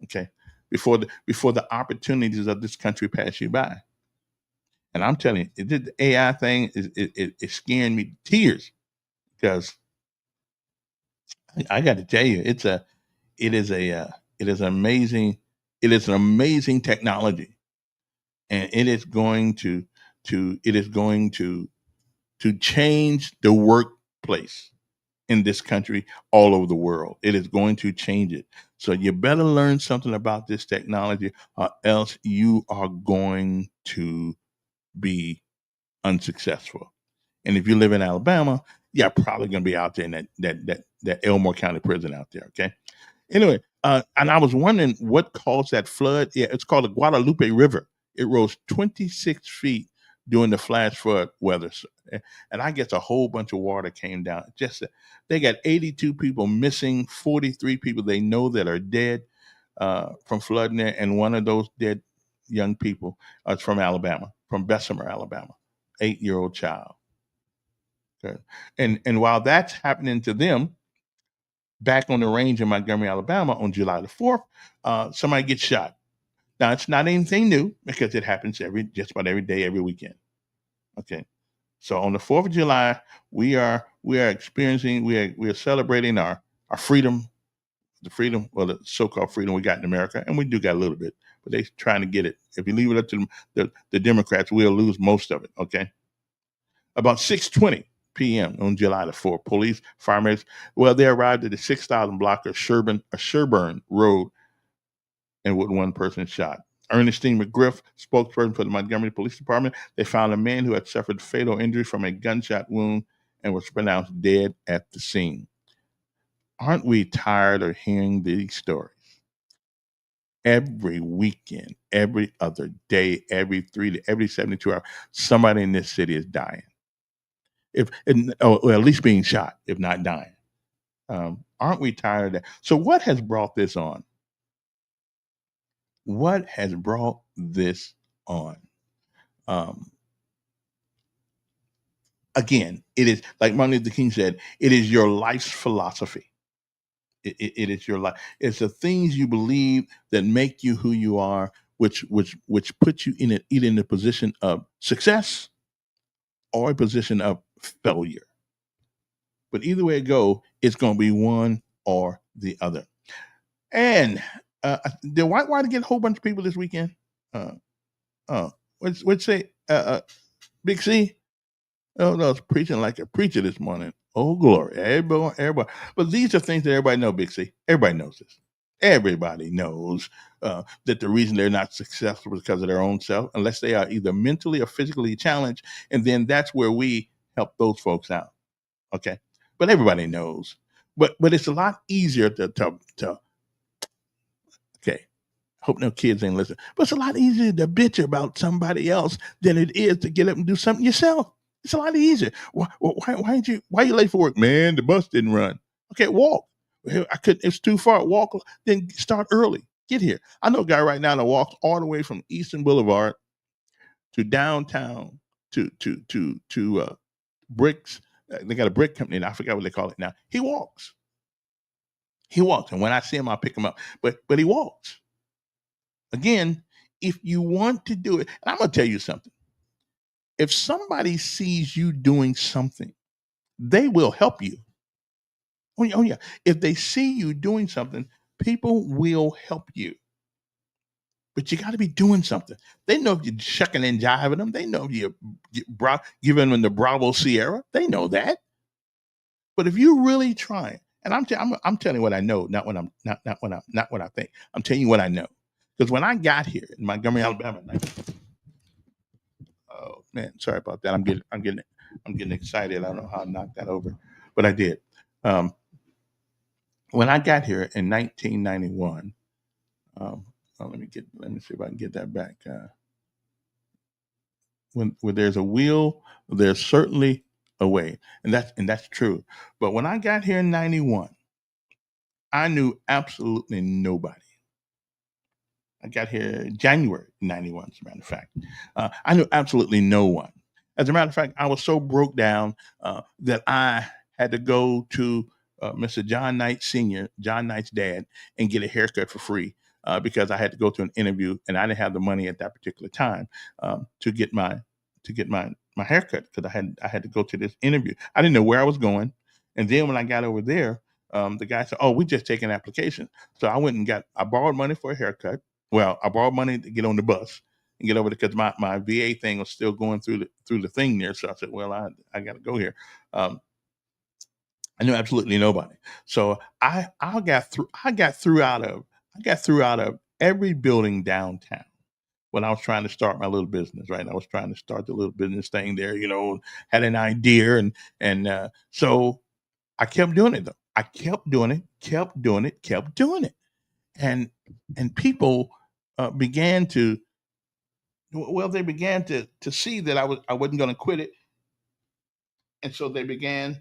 Okay. Before the opportunities of this country pass you by. And I'm telling you, the AI thing is scaring me to tears because I got to tell you, it is an amazing technology, and it is going to change the workplace in this country, all over the world. It is going to change it. So you better learn something about this technology, or else you are going to be unsuccessful. And if you live in Alabama, you're probably going to be out there in that Elmore County prison out there. Okay. Anyway, and I was wondering what caused that flood. Yeah, it's called the Guadalupe River. It rose 26 feet during the flash flood weather. And I guess a whole bunch of water came down. Just they got 82 people missing, 43 people they know that are dead from flooding there, and one of those dead young people is from Alabama, from Bessemer, Alabama, 8-year-old child. Okay. And while that's happening to them, back on the range in Montgomery, Alabama, on July the 4th, somebody gets shot. Now, it's not anything new because it happens just about every day, every weekend. Okay. So on the 4th of July, we are experiencing, we are celebrating our freedom, the so-called freedom we got in America, and we do got a little bit, but they're trying to get it. If you leave it up to the Democrats, we'll lose most of it. Okay. About 6:20 p.m. on July the 4th, police, firemen, they arrived at the 6,000 block of Sherburne Road, and with one person shot. Ernestine McGriff, spokesperson for the Montgomery Police Department, they found a man who had suffered fatal injury from a gunshot wound and was pronounced dead at the scene. Aren't we tired of hearing these stories? Every weekend, every other day, every 72 hours, somebody in this city is dying. Or at least being shot, if not dying. Aren't we tired of that? So what has brought this on? What has brought this on? Again, it is, like Martin Luther King said, it is your life's philosophy. It is your life. It's the things you believe that make you who you are, which put you either in a position of success or a position of failure. But either way it go, it's going to be one or the other. And did Whitewater get a whole bunch of people this weekend? What'd say? Big C? Oh, no, I was preaching like a preacher this morning. Oh, glory. Everybody. But these are things that everybody knows, Big C. Everybody knows this. Everybody knows that the reason they're not successful is because of their own self, unless they are either mentally or physically challenged. And then that's where we help those folks out. Okay. But everybody knows. But it's a lot easier to okay. Hope no kids ain't listening. But it's a lot easier to bitch about somebody else than it is to get up and do something yourself. It's a lot easier. Why you late for work? Man, the bus didn't run. Okay, walk. It's too far. Walk, then start early. Get here. I know a guy right now that walks all the way from Eastern Boulevard to downtown to Bricks. They got a brick company, and I forgot what they call it now. He walks. And when I see him, I'll pick him up. But he walks. Again, if you want to do it, and I'm gonna tell you something. If somebody sees you doing something, they will help you. Oh yeah. If they see you doing something, people will help you. But you got to be doing something. They know if you're shucking and jiving them. They know if you're giving them the Bravo Sierra. They know that. But if you're really trying, and I'm telling you what I know, not what I think. I'm telling you what I know. Because when I got here in Montgomery, Alabama, oh man, sorry about that. I'm getting excited. I don't know how I knocked that over, but I did. When I got here in 1991, let me see if I can get that back. When there's a will, there's certainly a way, and that's true. But when I got here in 91, I knew absolutely nobody. I got here January 91, as a matter of fact. I knew absolutely no one. As a matter of fact, I was so broke down that I had to go to Mr. John Knight Sr., John Knight's dad, and get a haircut for free because I had to go to an interview, and I didn't have the money at that particular time to get my haircut because I had to go to this interview. I didn't know where I was going, and then when I got over there, the guy said, "Oh, we just take an application." So I went and I borrowed money for a haircut. Well, I borrowed money to get on the bus, and get over there because my VA thing was still going through the thing there. So I said, well, I got to go here. I knew absolutely nobody. So I got through out of every building downtown when I was trying to start my little business, right? I was trying to start the little business thing there, had an idea and so I kept doing it though. I kept doing it, kept doing it, kept doing it. And people began to they began to see that I wasn't going to quit it. And so they began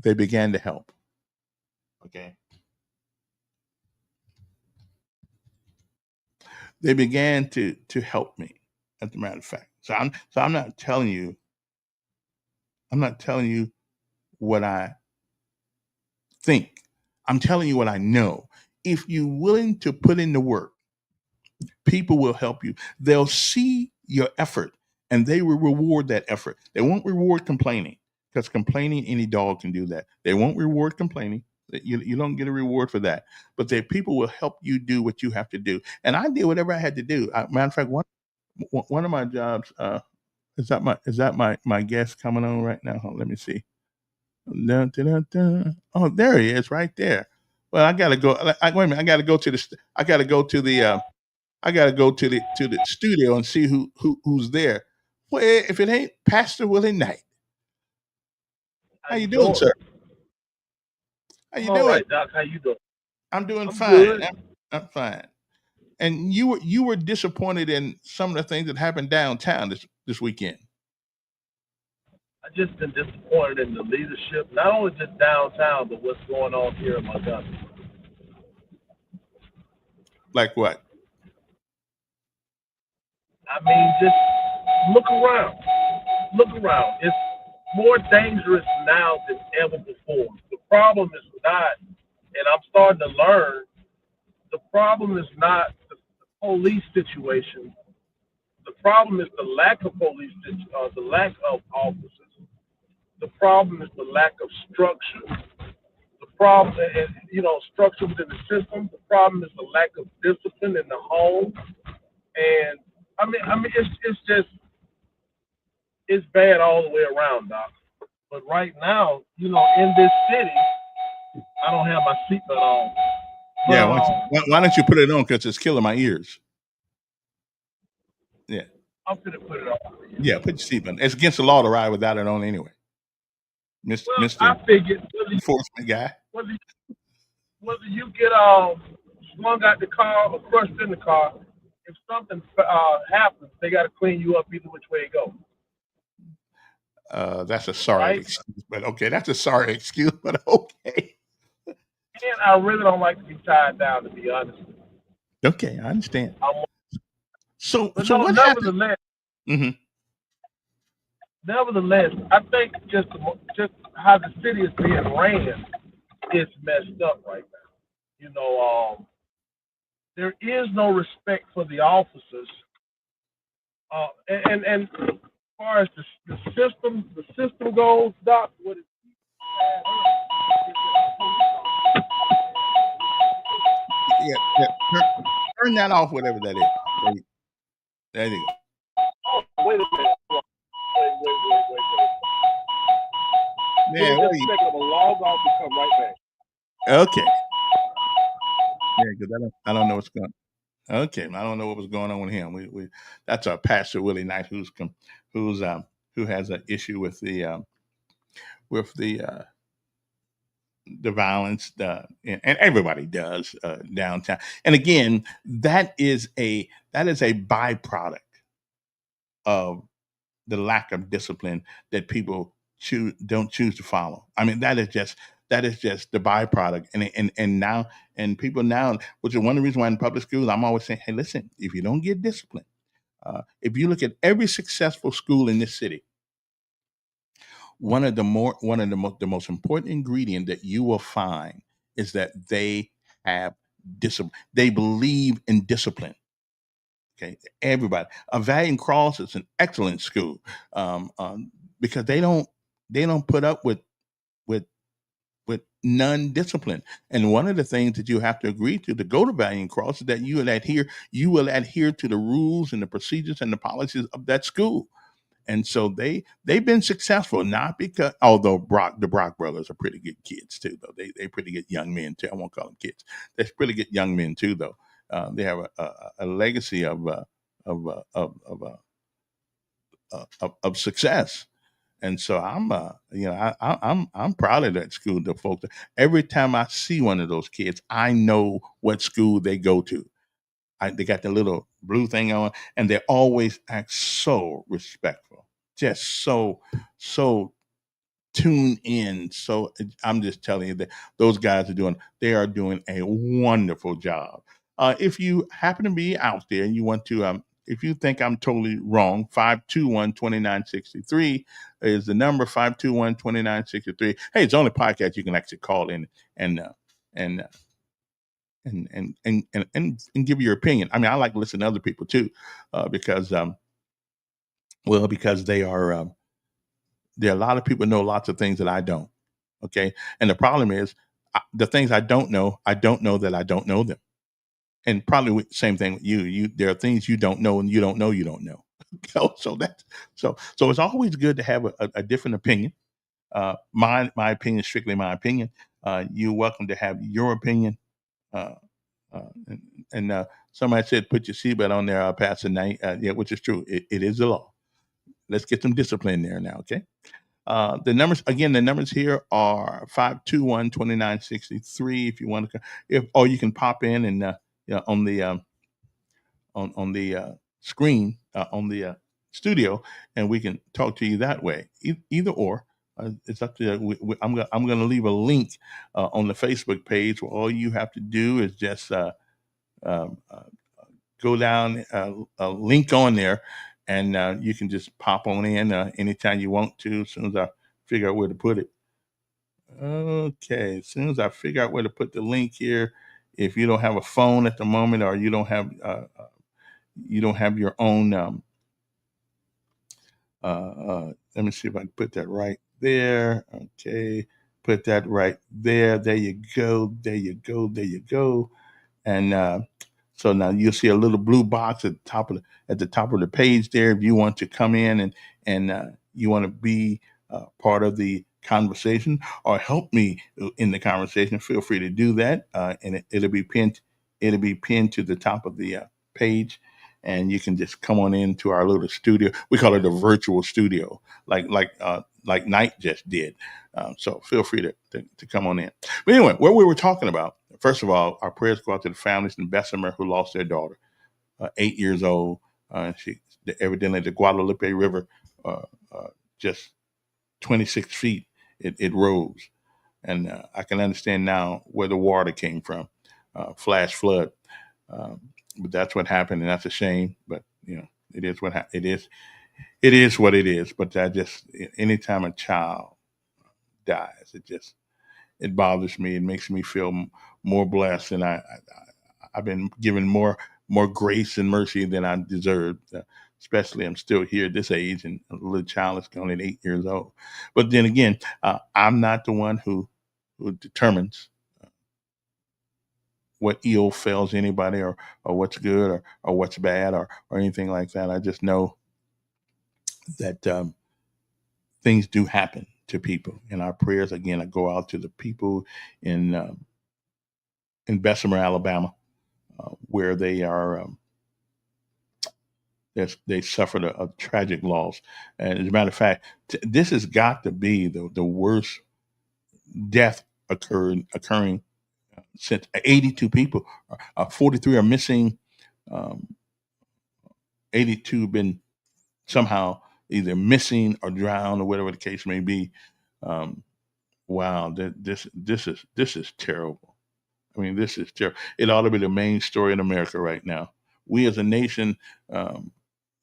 to help. Okay. They began to help me, as a matter of fact. So I'm not telling you what I think. I'm telling you what I know. If you're willing to put in the work, people will help you. They'll see your effort and they will reward that effort. They won't reward complaining, because complaining, any dog can do that. They won't reward complaining. You don't get a reward for that. But the people will help you do what you have to do. And I did whatever I had to do. Matter of fact, one of my jobs, is that my guest coming on right now? Let me see. Dun, dun, dun, dun. Oh, there he is, right there. Well, I gotta go. Wait a minute. I gotta go to the. I gotta go to the. I gotta go to the studio and see who's there. Well, if it ain't Pastor Willie Knight, how you doing, sir? How you All doing? right, Doc. How you doing? I'm doing I'm fine. good. I'm fine. And you were disappointed in some of the things that happened downtown this weekend. I just been disappointed in the leadership, not only just downtown, but what's going on here in Montgomery. Like what? I mean, just look around. Look around. It's more dangerous now than ever before. The problem is not, and I'm starting to learn, the problem is not the police situation. The problem is the lack of the lack of officers. The problem is the lack of structure. The problem, and structure within the system. The problem is the lack of discipline in the home. And I mean, it's bad all the way around, Doc. But right now, in this city, I don't have my seatbelt on. But, Yeah, why don't you put it on? Because it's killing my ears. Yeah. I'm gonna put it on. Yeah, put your seatbelt. It's against the law to ride without it on anyway. Well, Mr. I figured Enforcement guy. whether you get slung out the car or crushed in the car, if something happens, they got to clean you up either which way it goes. That's a sorry Right. excuse, but okay. That's a sorry excuse, but okay. And I really don't like to be tied down, to be honest. Okay, I understand. So But what happened? nevertheless, hmm nevertheless, I think just how the city is being ran is messed up right now. There is no respect for the officers, and as far as the system goes, Doc, what is Yeah. Turn that off, whatever that is. There you go. wait a minute. Wait. Yeah, Just a second, I'm gonna log off and come right back. okay. Yeah, because I don't know what's going. Okay, I don't know what was going on with him. We that's our Pastor Willie Knight, who has an issue with the violence, and everybody does downtown. And again, that is a byproduct of the lack of discipline that people don't choose to follow. I mean, that is just the byproduct. And people now, which is one of the reasons why in public schools I'm always saying, hey, listen, if you don't get discipline, if you look at every successful school in this city, one of the most important ingredient that you will find is that they have discipline. They believe in discipline. Okay, everybody. Valiant Cross is an excellent school, because they don't put up with none discipline. And one of the things that you have to agree to go to Valiant Cross is that you will adhere to the rules and the procedures and the policies of that school. And so they've been successful, not because although the Brock brothers are pretty good kids too, though they pretty good young men too. I won't call them kids. They're pretty good young men too, though. They have a legacy of uh, of of, uh, of success. And so I'm proud of that school. The folks, every time I see one of those kids, I know what school they go to. They got the little blue thing on, and they always act so respectful, just so tuned in. So I'm just telling you that those guys they are doing a wonderful job. If you happen to be out there and you want to, if you think I'm totally wrong, 521-2963 is the number. 521-2963. Hey, it's the only podcast you can actually call in and and and give your opinion. I mean, I like to listen to other people too, because because there are a lot of people know lots of things that I don't. Okay, and the problem is the things I don't know that I don't know them. And probably same thing with you. There are things you don't know, and you don't know you don't know. So that so it's always good to have a different opinion. My opinion is strictly my opinion. You're welcome to have your opinion. Uh, and somebody said put your seatbelt on there, Pastor Knight. Yeah, which is true. It is the law. Let's get some discipline there now, okay? The numbers here are 521-2963 if you want to, or you can pop in and on the on the screen on the studio, and we can talk to you that way. Either or, it's up to you. I'm going to leave a link on the Facebook page where all you have to do is just um, uh, go down a link on there, and you can just pop on in anytime you want to. As soon as I figure out where to put it. Okay, as soon as I figure out where to put the link here, if you don't have a phone at the moment, or you don't have your own, let me see if I can put that right there. Okay, put that right there. There you go. There you go. There you go. And so now you'll see a little blue box at the top of the page there. If you want to come in and you want to be part of the conversation or help me in the conversation, feel free to do that. And it'll be pinned. It'll be pinned to the top of the page, and you can just come on into our little studio. We call it a virtual studio, like Knight just did. So feel free to come on in. But anyway, what we were talking about, first of all, our prayers go out to the families in Bessemer who lost their daughter, 8 years old. She evidently the Guadalupe River, just 26 feet, it rose. And I can understand now where the water came from, flash flood. But that's what happened, and that's a shame. But it is it is. It is what it is. But anytime a child dies, it bothers me. It makes me feel more blessed, and I've been given more grace and mercy than I deserved. Especially, I'm still here at this age, and a little child is only 8 years old. But then again, I'm not the one who determines what ill fails anybody, or what's good, or what's bad, or anything like that. I just know that things do happen to people, and our prayers again go out to the people in Bessemer, Alabama, where they are. They suffered a tragic loss, and as a matter of fact, this has got to be the worst death occurring since 82 people, 43 are missing, 82 have been somehow either missing or drowned or whatever the case may be. Wow, this is terrible. I mean, this is terrible. It ought to be the main story in America right now. We as a nation,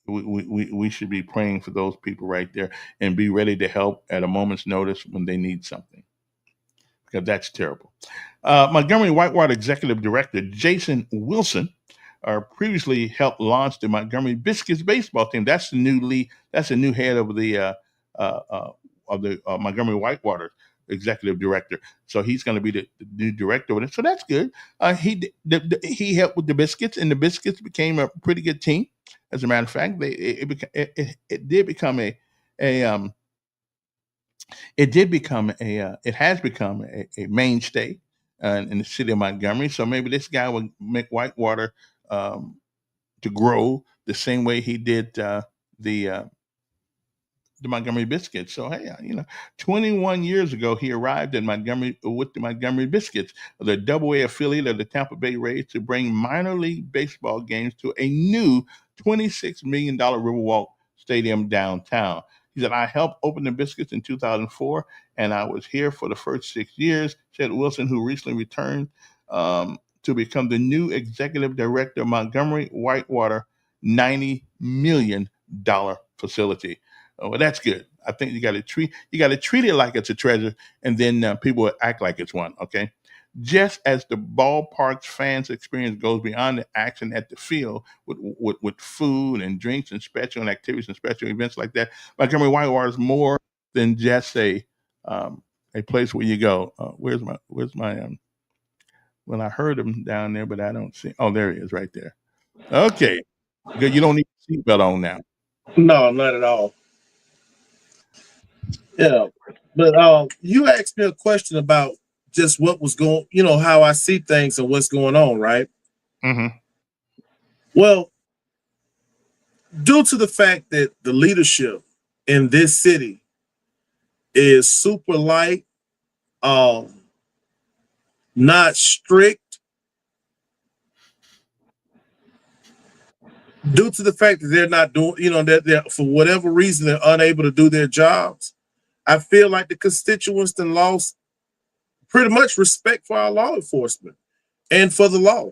we should be praying for those people right there and be ready to help at a moment's notice when they need something, because that's terrible. Montgomery Whitewater Executive Director Jason Wilson previously helped launch the Montgomery Biscuits baseball team. That's the new lead. That's the new head of the Montgomery Whitewater executive director. So he's going to be the new director with it. So that's good. He helped with the biscuits, and the biscuits became a pretty good team. As a matter of fact, it did become a it has become a mainstay in the city of Montgomery. So maybe this guy will make Whitewater um, to grow the same way he did the uh, the Montgomery Biscuits. So hey, 21 years ago he arrived in Montgomery with the Montgomery Biscuits, the Double A affiliate of the Tampa Bay Rays, to bring minor league baseball games to a new $26 million Riverwalk Stadium downtown. He said, I helped open the Biscuits in 2004, and I was here for the first 6 years, said Wilson, who recently returned to become the new executive director of Montgomery Whitewater $90 million facility. Oh, well, that's good. I think you got to treat it like it's a treasure, and then people will act like it's one. Okay, just as the ballpark's fans' experience goes beyond the action at the field with food and drinks and special activities and special events like that, Montgomery Whitewater is more than just a place where you go. Where's my well, I heard him down there, but I don't see. Oh, there he is, right there. Okay, good. You don't need a seatbelt on now. No, not at all. Yeah, but you asked me a question about just what was going, how I see things and what's going on, right? Hmm. Well, due to the fact that the leadership in this city is super light, not strict, due to the fact that they're not doing, that they're, for whatever reason, they're unable to do their jobs. I feel like the constituents then lost pretty much respect for our law enforcement and for the law.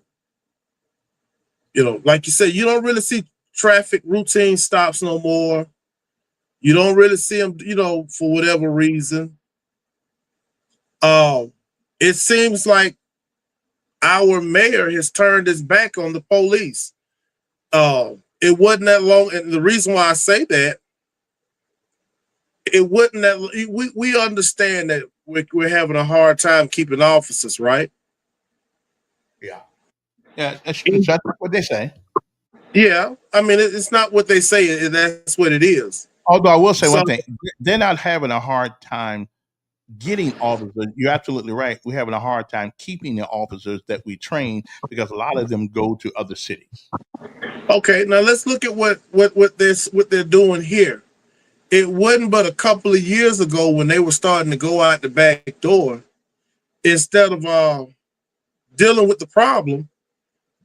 Like you said, you don't really see traffic routine stops no more. You don't really see them, for whatever reason. It seems like our mayor has turned his back on the police. It wasn't that long, and the reason why I say that, it wasn't that we understand that we're having a hard time keeping officers, right? Yeah, that's what they say. Yeah, I mean it's not what they say; that's what it is. Although I will say So one thing, they're not having a hard time getting officers. You're absolutely right. We're having a hard time keeping the officers that we train because a lot of them go to other cities. okay, now let's look at what they're doing here. It wasn't but a couple of years ago when they were starting to go out the back door. Instead of dealing with the problem,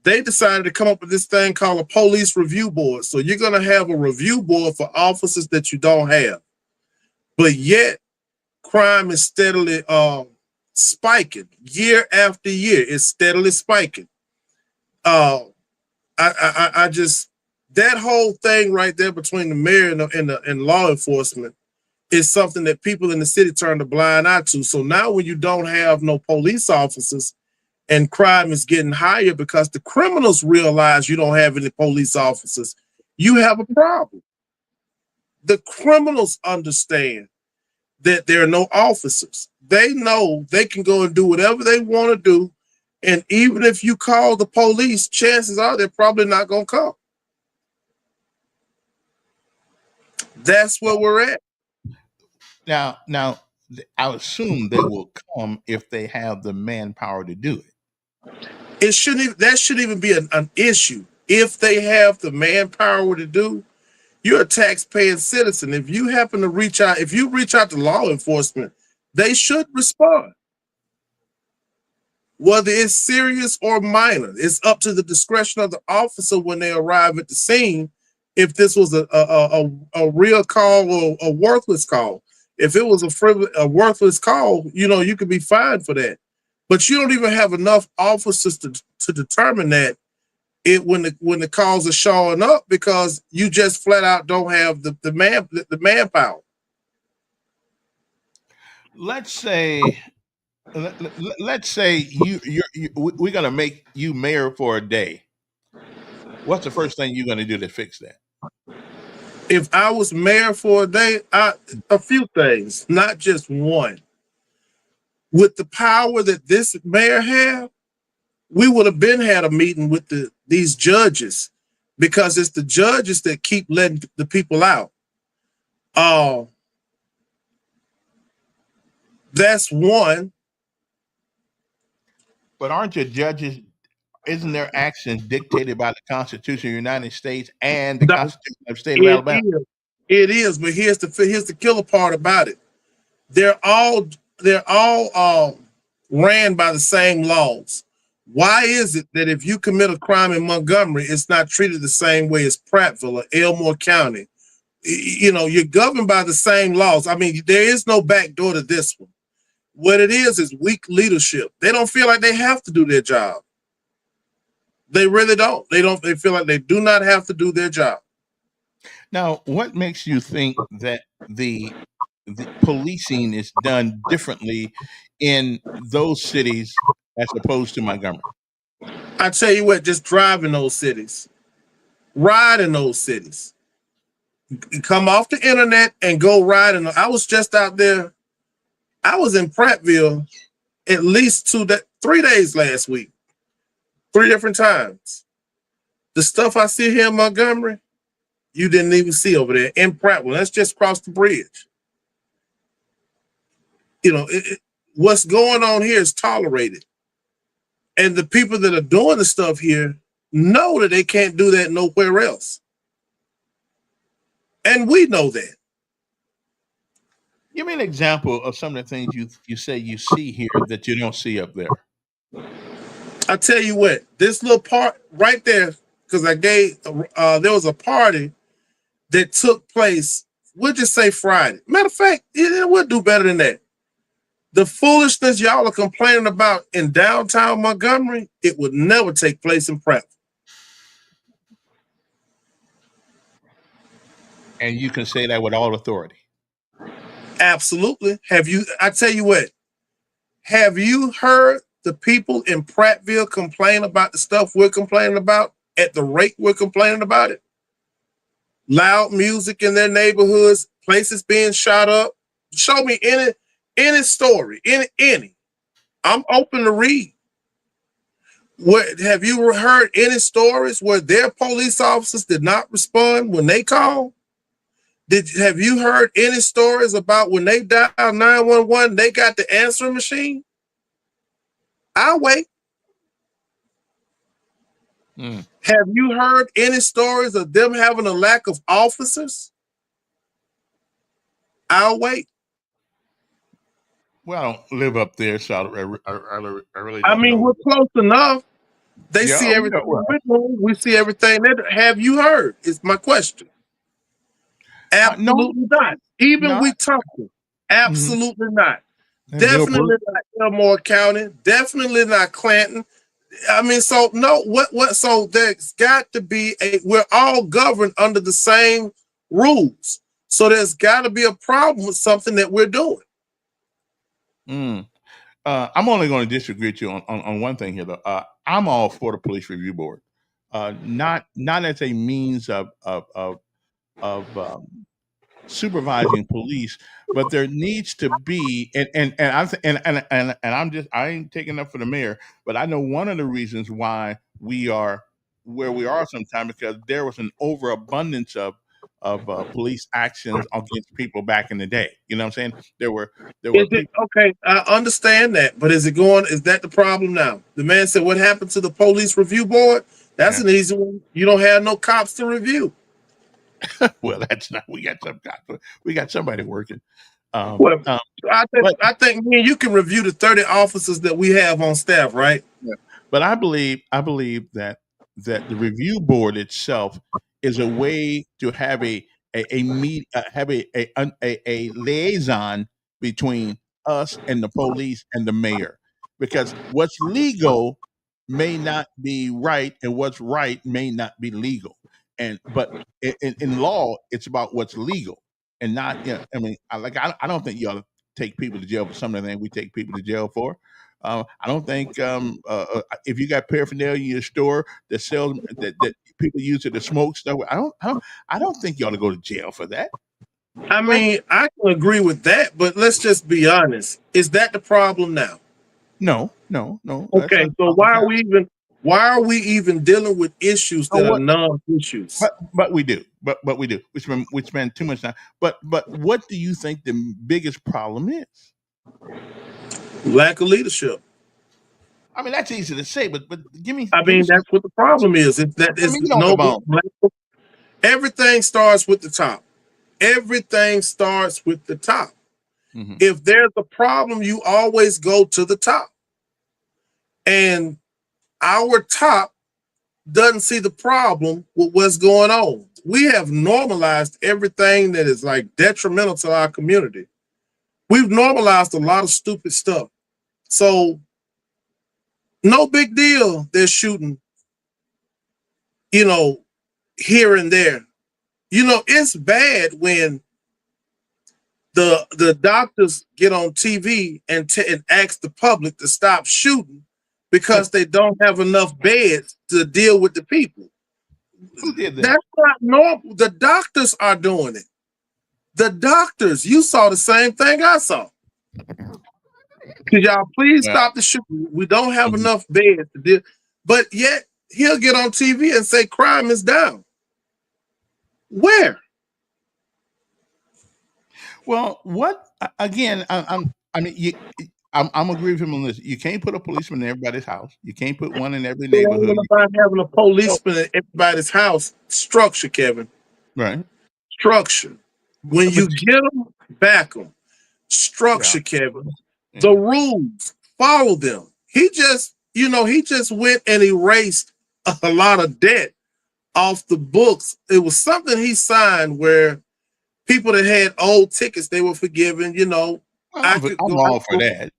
they decided to come up with this thing called a police review board. So you're going to have a review board for officers that you don't have. But yet, crime is steadily spiking. Year after year, it's steadily spiking. I just, that whole thing right there between the mayor and law enforcement is something that people in the city turn a blind eye to. So now when you don't have no police officers and crime is getting higher because the criminals realize you don't have any police officers, you have a problem. The criminals understand that there are no officers. They know they can go and do whatever they want to do. And even if you call the police, chances are they're probably not going to come. That's where we're at. Now, I assume they will come if they have the manpower to do it. That shouldn't even be an issue. If they have the manpower to do, you're a tax-paying citizen. If you happen to reach out to law enforcement, they should respond. Whether it's serious or minor, it's up to the discretion of the officer when they arrive at the scene. If this was a real call or a worthless call, if it was a worthless call, you could be fined for that. But you don't even have enough officers to determine that when the calls are showing up because you just flat out don't have the manpower. Let's say we're going to make you mayor for a day. What's the first thing you're going to do to fix that? If I was mayor for a day, a few things, not just one. with the power that this mayor had, we would have been had a meeting with these judges, because it's the judges that keep letting the people out. That's one. But aren't your judges? Isn't their actions dictated by the Constitution of the United States and the No, Constitution of the state of it Alabama? is. It is, but here's the killer part about it. They're all ran by the same laws. Why is it that if you commit a crime in Montgomery, it's not treated the same way as Prattville or Elmore County? You know, you're governed by the same laws. I mean, there is no backdoor to this one. What it is weak leadership. They don't feel like they have to do their job. They really don't. They feel like they do not have to do their job. Now, what makes you think that the policing is done differently in those cities as opposed to Montgomery? I tell you what, just drive in those cities, ride in those cities. You come off the internet and go ride in. I was just out there. I was in Prattville at least 3 days last week, 3 different times. The stuff I see here in Montgomery, you didn't even see over there in Prattville. Let's just cross the bridge. You know, what's going on here is tolerated. And the people that are doing the stuff here know that they can't do that nowhere else. And we know that. Give me an example of some of the things you say you see here that you don't see up there. I tell you what, this little part right there, because there was a party that took place, we'll just say Friday. Matter of fact, we'll do better than that. The foolishness y'all are complaining about in downtown Montgomery, it would never take place in Prattville. And you can say that with all authority. Absolutely. I tell you what, have you heard the people in Prattville complain about the stuff we're complaining about at the rate we're complaining about it? Loud music in their neighborhoods, places being shot up. Show me any story, any. I'm open to read. Have you heard any stories where their police officers did not respond when they called? Have you heard any stories about when they dialed 911, they got the answering machine? I'll wait. Have you heard any stories of them having a lack of officers? I'll wait. Well, I don't live up there, so I really don't I mean, know. we're close enough. They Yeah, see everything. We see everything. Have you heard? Is my question. Absolutely not. Even we talking. Absolutely not. Definitely not Elmore County. Definitely not Clanton. I mean, so no. So there's got to be we're all governed under the same rules. So there's got to be a problem with something that we're doing. I'm only going to disagree with you on one thing here, though. I'm all for the police review board, not as a means of supervising police, but there needs to be, and I ain't taking up for the mayor, but I know one of the reasons why we are where we are sometimes because there was an overabundance of police actions against people back in the day. You know what I'm saying? There were okay, I understand that, but is that the problem now? The man said, what happened to the police review board? That's an easy one. You don't have no cops to review. Well, that's not. We got some cops. We got somebody working. I think me and you can review the 30 officers that we have on staff, right? Yeah. But I believe that the review board itself is a way to have a liaison between us and the police and the mayor, because what's legal may not be right and what's right may not be legal. But in law, it's about what's legal and not. I mean, I don't think you ought to take people to jail for some of the things we take people to jail for. I don't think if you got paraphernalia in your store that sells that people use it to smoke stuff. I don't think you ought to go to jail for that. I mean, I can agree with that, but let's just be honest. Is that the problem now? No, no, no. That's Okay, not so all the time. why are we even dealing with issues Oh, that are what? non-issues? But we do. But we do. We spend too much time. But what do you think the biggest problem is? Lack of leadership. I mean, that's easy to say, but give me I mean, some. that's what the problem is. It's that Let is me get on the no bone. everything starts with the top. Everything starts with the top. Hmm. If there's a problem, you always go to the top. And our top doesn't see the problem with what's going on. We have normalized everything that is like detrimental to our community. We've normalized a lot of stupid stuff. So no big deal. They're shooting, you know, here and there. You know, it's bad when the doctors get on TV and ask the public to stop shooting because they don't have enough beds to deal with the people. Who did that? That's not normal. The doctors are doing it. The doctors, you saw the same thing I saw. Could y'all please Yeah. stop the shooting? We don't have Mhm. enough beds to deal. But yet he'll get on TV and say crime is down. Where? Well, what again? I mean, I'm agree with him on this. You can't put a policeman in everybody's house. You can't put one in every It neighborhood. ain't about having a policeman at everybody's house. Structure, Kevin. Right. Structure. When But you get them, back them. Structure, Kevin. yeah. The rules, follow them. He just went and erased a lot of debt off the books. It was something he signed where people that had old tickets, they were forgiven. You know, Well, I'm all for that.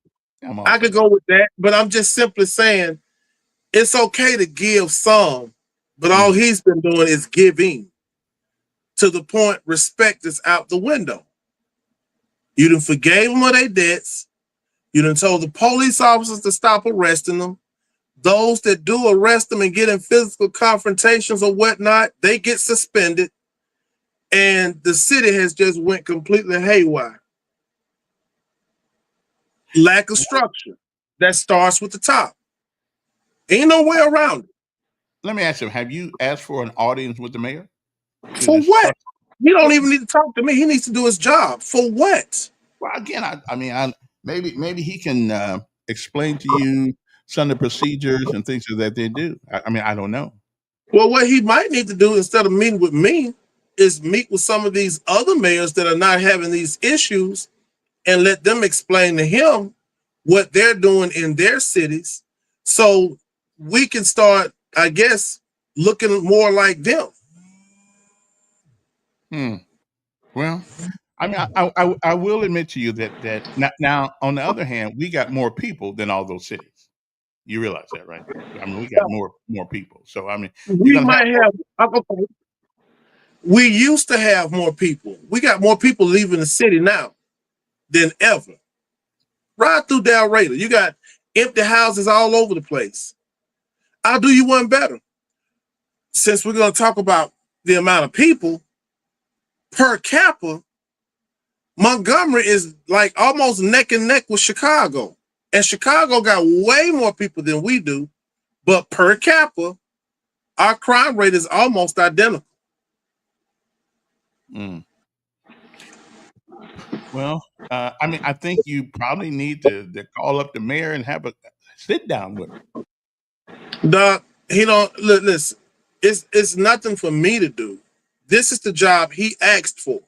I could go with that, but I'm just simply saying it's okay to give some, but all he's been doing is giving to the point respect is out the window. You done forgave them of their debts. You done told the police officers to stop arresting them. Those that do arrest them and get in physical confrontations or whatnot, they get suspended. And the city has just went completely haywire. Lack of structure. That starts with the top. Ain't no way around it. Let me ask him, have you asked for an audience with the mayor? For what? He don't even need to talk to me. He needs to do his job. For what? Well, again, I mean, maybe he can explain to you some of the procedures and things that they do. I mean, I don't know. Well, what he might need to do instead of meeting with me is meet with some of these other mayors that are not having these issues and let them explain to him what they're doing in their cities so we can start, I guess, looking more like them. Well, I mean, I will admit to you that now, on the other hand, we got more people than all those cities. You realize that, right? I mean, we got more people. So I mean, We might have, okay. We used to have more people. We got more people leaving the city now than ever. Ride through Dalraida. You got empty houses all over the place. I'll do you one better. Since we're going to talk about the amount of people per capita, Montgomery is like almost neck and neck with Chicago. And Chicago got way more people than we do, but per capita, our crime rate is almost identical. Well, I mean, I think you probably need to call up the mayor and have a sit down with him. Doc, he don't listen. It's nothing for me to do. This is the job he asked for.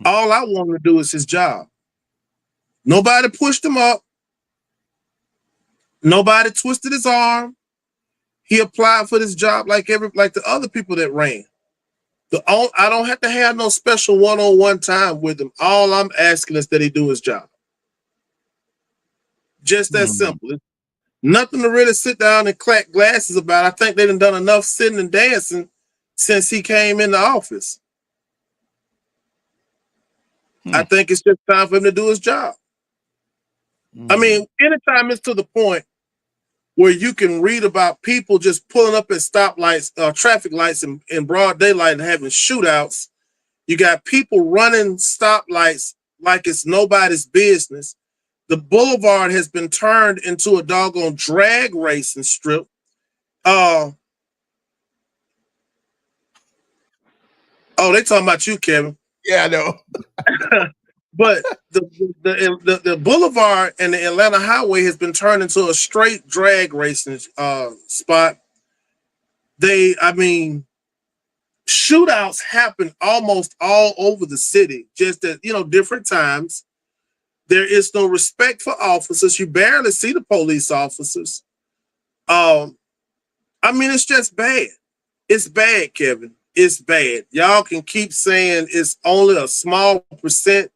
All I want to do is his job. Nobody pushed him up. Nobody twisted his arm. He applied for this job like the other people that ran. I don't have to have no special one-on-one time with him. All I'm asking is that he do his job. Just that simple. It's nothing to really sit down and clack glasses about. I think they done enough sitting and dancing since he came in the office. I think it's just time for him to do his job. I mean, anytime it's to the point where you can read about people just pulling up at stoplights, traffic lights in broad daylight and having shootouts, You got people running stoplights like it's nobody's business. The boulevard has been turned into a doggone drag racing strip. Oh, they talking about you, Kevin. Yeah, I know. But the boulevard and the Atlanta highway has been turned into a straight drag racing spot. Shootouts happen almost all over the city, just at different times. There is no respect for officers. You barely see the police officers. It's just bad. It's bad, Kevin. It's bad. Y'all can keep saying it's only a small percent.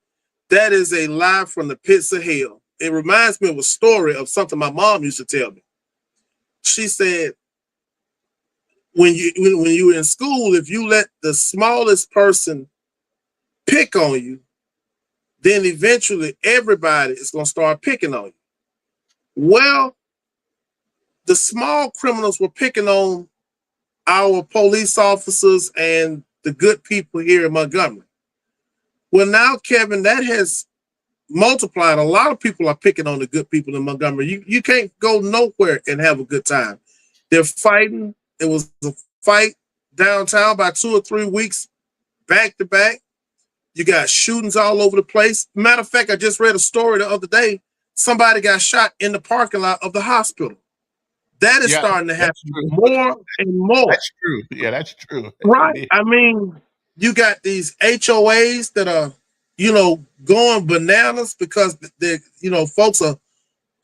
That is a lie from the pits of hell. It reminds me of a story of something my mom used to tell me. She said, when you were in school, if you let the smallest person pick on you, then eventually everybody is going to start picking on you. Well, the small criminals were picking on our police officers and the good people here in Montgomery. Well, now, Kevin, that has multiplied. A lot of people are picking on the good people in Montgomery. You can't go nowhere and have a good time. They're fighting. It was a fight downtown by 2 or 3 weeks back to back. You got shootings all over the place. Matter of fact, I just read a story the other day. Somebody got shot in the parking lot of the hospital. That is starting to happen more and more. That's true. Yeah, that's true. Right. You got these HOAs that are, going bananas because folks are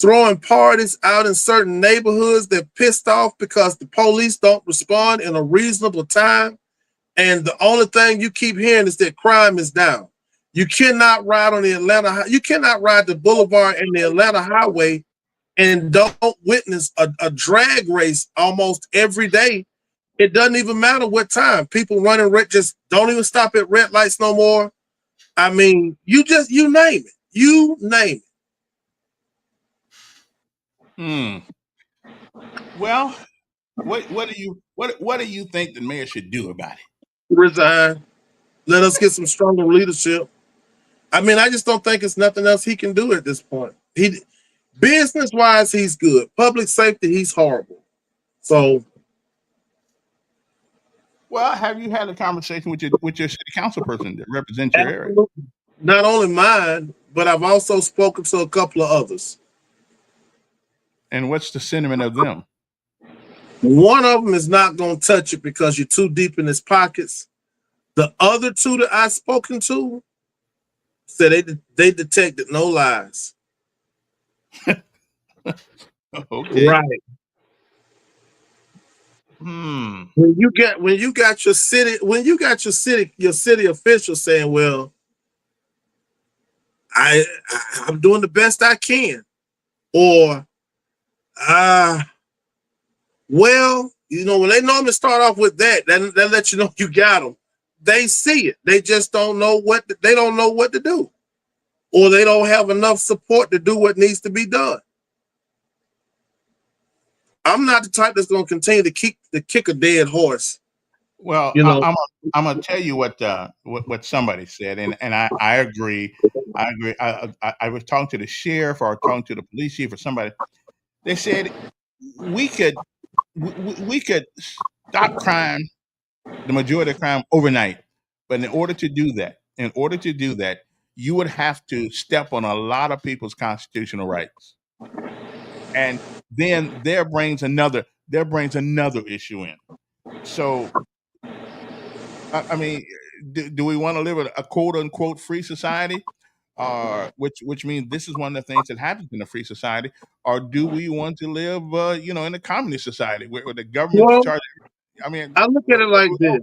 throwing parties out in certain neighborhoods. They're pissed off because the police don't respond in a reasonable time. And the only thing you keep hearing is that crime is down. You cannot ride on you cannot ride the boulevard and the Atlanta highway and don't witness a drag race almost every day. It doesn't even matter what time. People running just don't even stop at red lights no more. You name it. You name it. Well, what do you think the mayor should do about it? Resign. Let us get some stronger leadership. I just don't think it's nothing else he can do at this point. Business-wise, he's good. Public safety, he's horrible. So, well, have you had a conversation with your city council person that represents your area? Not only mine, but I've also spoken to a couple of others. And what's the sentiment of them? One of them is not going to touch it because you're too deep in his pockets. The other two that I've spoken to said they detected no lies. Okay. Right. When you got your city officials saying, "Well, I'm doing the best I can," or when they normally start off with that let you know you got them. They see it. They just don't know what to do, or they don't have enough support to do what needs to be done. I'm not the type that's going to continue to kick a dead horse. Well, I'm gonna tell you what somebody said, and I agree. I agree. I was talking to the sheriff or talking to the police chief or somebody. They said we could stop crime, the majority of crime overnight, but in order to do that, you would have to step on a lot of people's constitutional rights. And then there brings another issue in. So, do we want to live in a quote unquote free society, which means this is one of the things that happens in a free society, or do we want to live, in a communist society where the government charges? I look at it like this: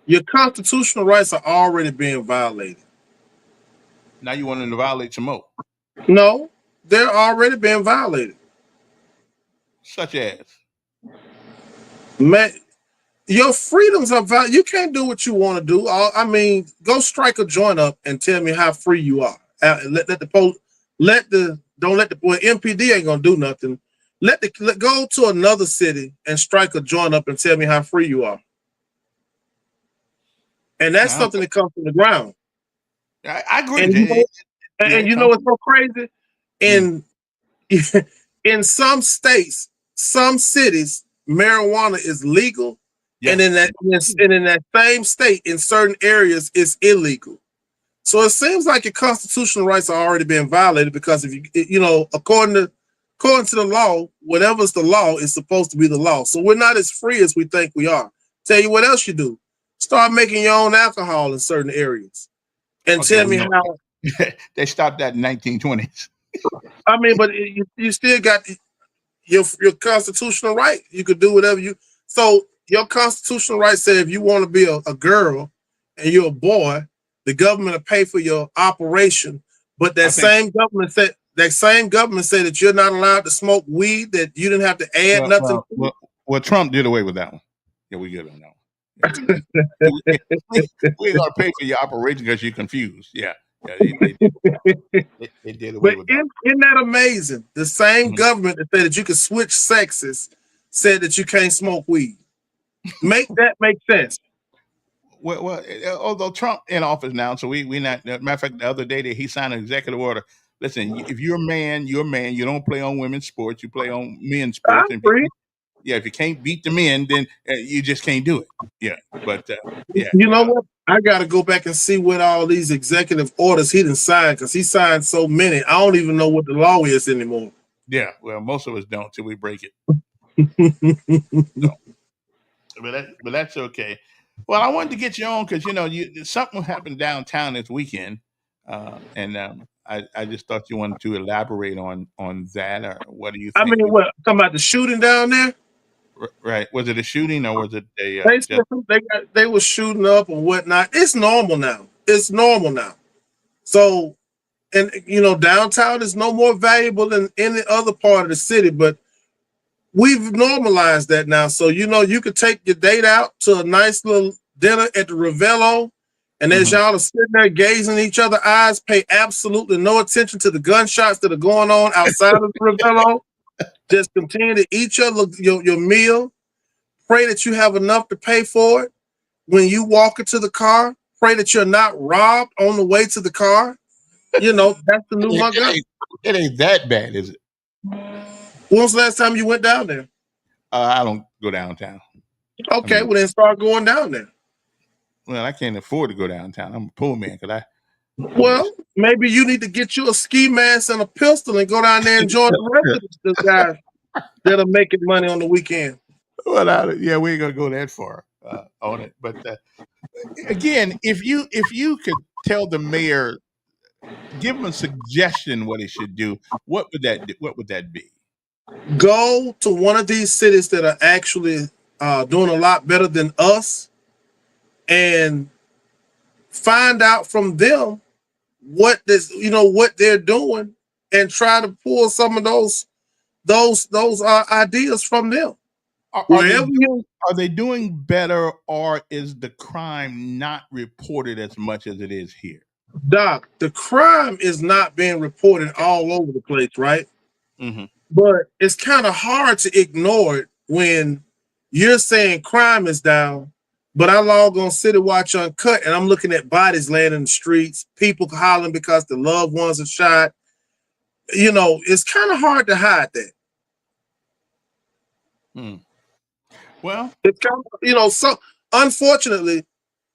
your constitutional rights are already being violated. Now you want them to violate some more? No, they're already being violated. Such as? Man, your freedoms are valid. You can't do what you want to do. Go strike a joint up and tell me how free you are. MPD ain't gonna do nothing. Go to another city and strike a joint up and tell me how free you are. And that's No, something that comes from the ground. I agree And with you you. know, Yeah, and it you know comes. what's so crazy? In in some states, some cities, marijuana is legal, and Yes. in that same state, in certain areas, it's illegal. So it seems like your constitutional rights are already being violated because if you know, according to the law, whatever's the law is supposed to be the law. So we're not as free as we think we are. Tell you what else you do: start making your own alcohol in certain areas, and Okay, tell we me know how. they stopped that in 1920s. I mean, but you still got your constitutional right. You could do whatever you. So your constitutional right said if you want to be a girl and you're a boy, the government will pay for your operation. But I think. that same government said that you're not allowed to smoke weed. That you didn't have to add Well, nothing well, to it. well, well, Trump did away with that one. Yeah, we good on that one. Yeah, we ain't gonna pay for your operation because you're confused. Yeah, yeah, they did away But with that. isn't that amazing? The same Mhm. government that said that you could switch sexes said that you can't smoke weed. Make that make sense. Well, although Trump in office now, so we not. Matter of fact, the other day that he signed an executive order. Listen, if you're a man, you're a man. You don't play on women's sports. You play on men's I sports. And agree. if you can't beat the men, then you just can't do it. Yeah, but yeah, You know what? I got to go back and see what all these executive orders he didn't sign because he signed so many. I don't even know what the law is anymore. yeah. Well, most of us don't till we break it. So, but that's okay. Well, I wanted to get you on because something happened downtown this weekend, and I just thought you wanted to elaborate on that, or what do you I think? mean, what talking about the shooting down there? Right? Was it a shooting or was it a They just? said they were shooting up and whatnot. It's normal now. It's normal now. So, and downtown is no more valuable than any other part of the city, but we've normalized that now. So you could take your date out to a nice little dinner at the Ravello, and as Mhm. y'all are sitting there gazing in each other's eyes, pay absolutely no attention to the gunshots that are going on outside of the Ravello. Just continue to eat your meal. Pray that you have enough to pay for it. When you walk into the car, pray that you're not robbed on the way to the car. That's the new It, it Montgomery. ain't it ain't that bad, is it? When was the last time you went down there? I don't go downtown. I Okay, mean, well then start going down there. well, I can't afford to go downtown. I'm a poor man because I'm Well, maybe you need to get you a ski mask and a pistol and go down there and join the rest of the guys that are making money on the weekend. well, yeah, we ain't gonna go that far on it. But again, if you could tell the mayor, give him a suggestion what he should do, what would that be? Go to one of these cities that are actually doing a lot better than us and find out from them what they're doing and try to pull some of those ideas from them. Are they Wherever doing are they doing better, or is the crime not reported as much as it is here? Doc, the crime is not being reported all over the place, right? Hmm. But it's kind of hard to ignore it when you're saying crime is down, but I log on City Watch Uncut and I'm looking at bodies laying in the streets, people hollering because the loved ones are shot. It's kind of hard to hide that. Hmm. Well, It's kind of, so unfortunately,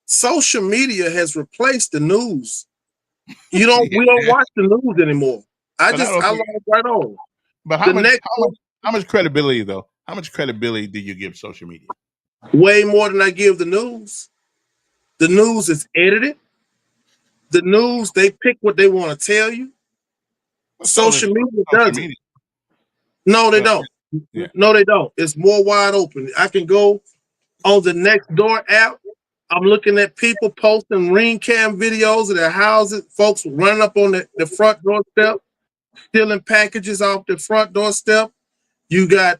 social media has replaced the news. We don't yeah, watch the news anymore. but I don't I think. log right on. But The next how much credibility though? How much credibility do you give social media? way more than I give the news. The news is edited. The news, they pick what they want to tell you. Well, so does Social media social does it. media. No, they Well, don't. yeah. No, they don't. It's more wide open. I can go on the Nextdoor app. I'm looking at people posting ring cam videos of their houses, folks running up on the front doorstep, stealing packages off the front doorstep. You got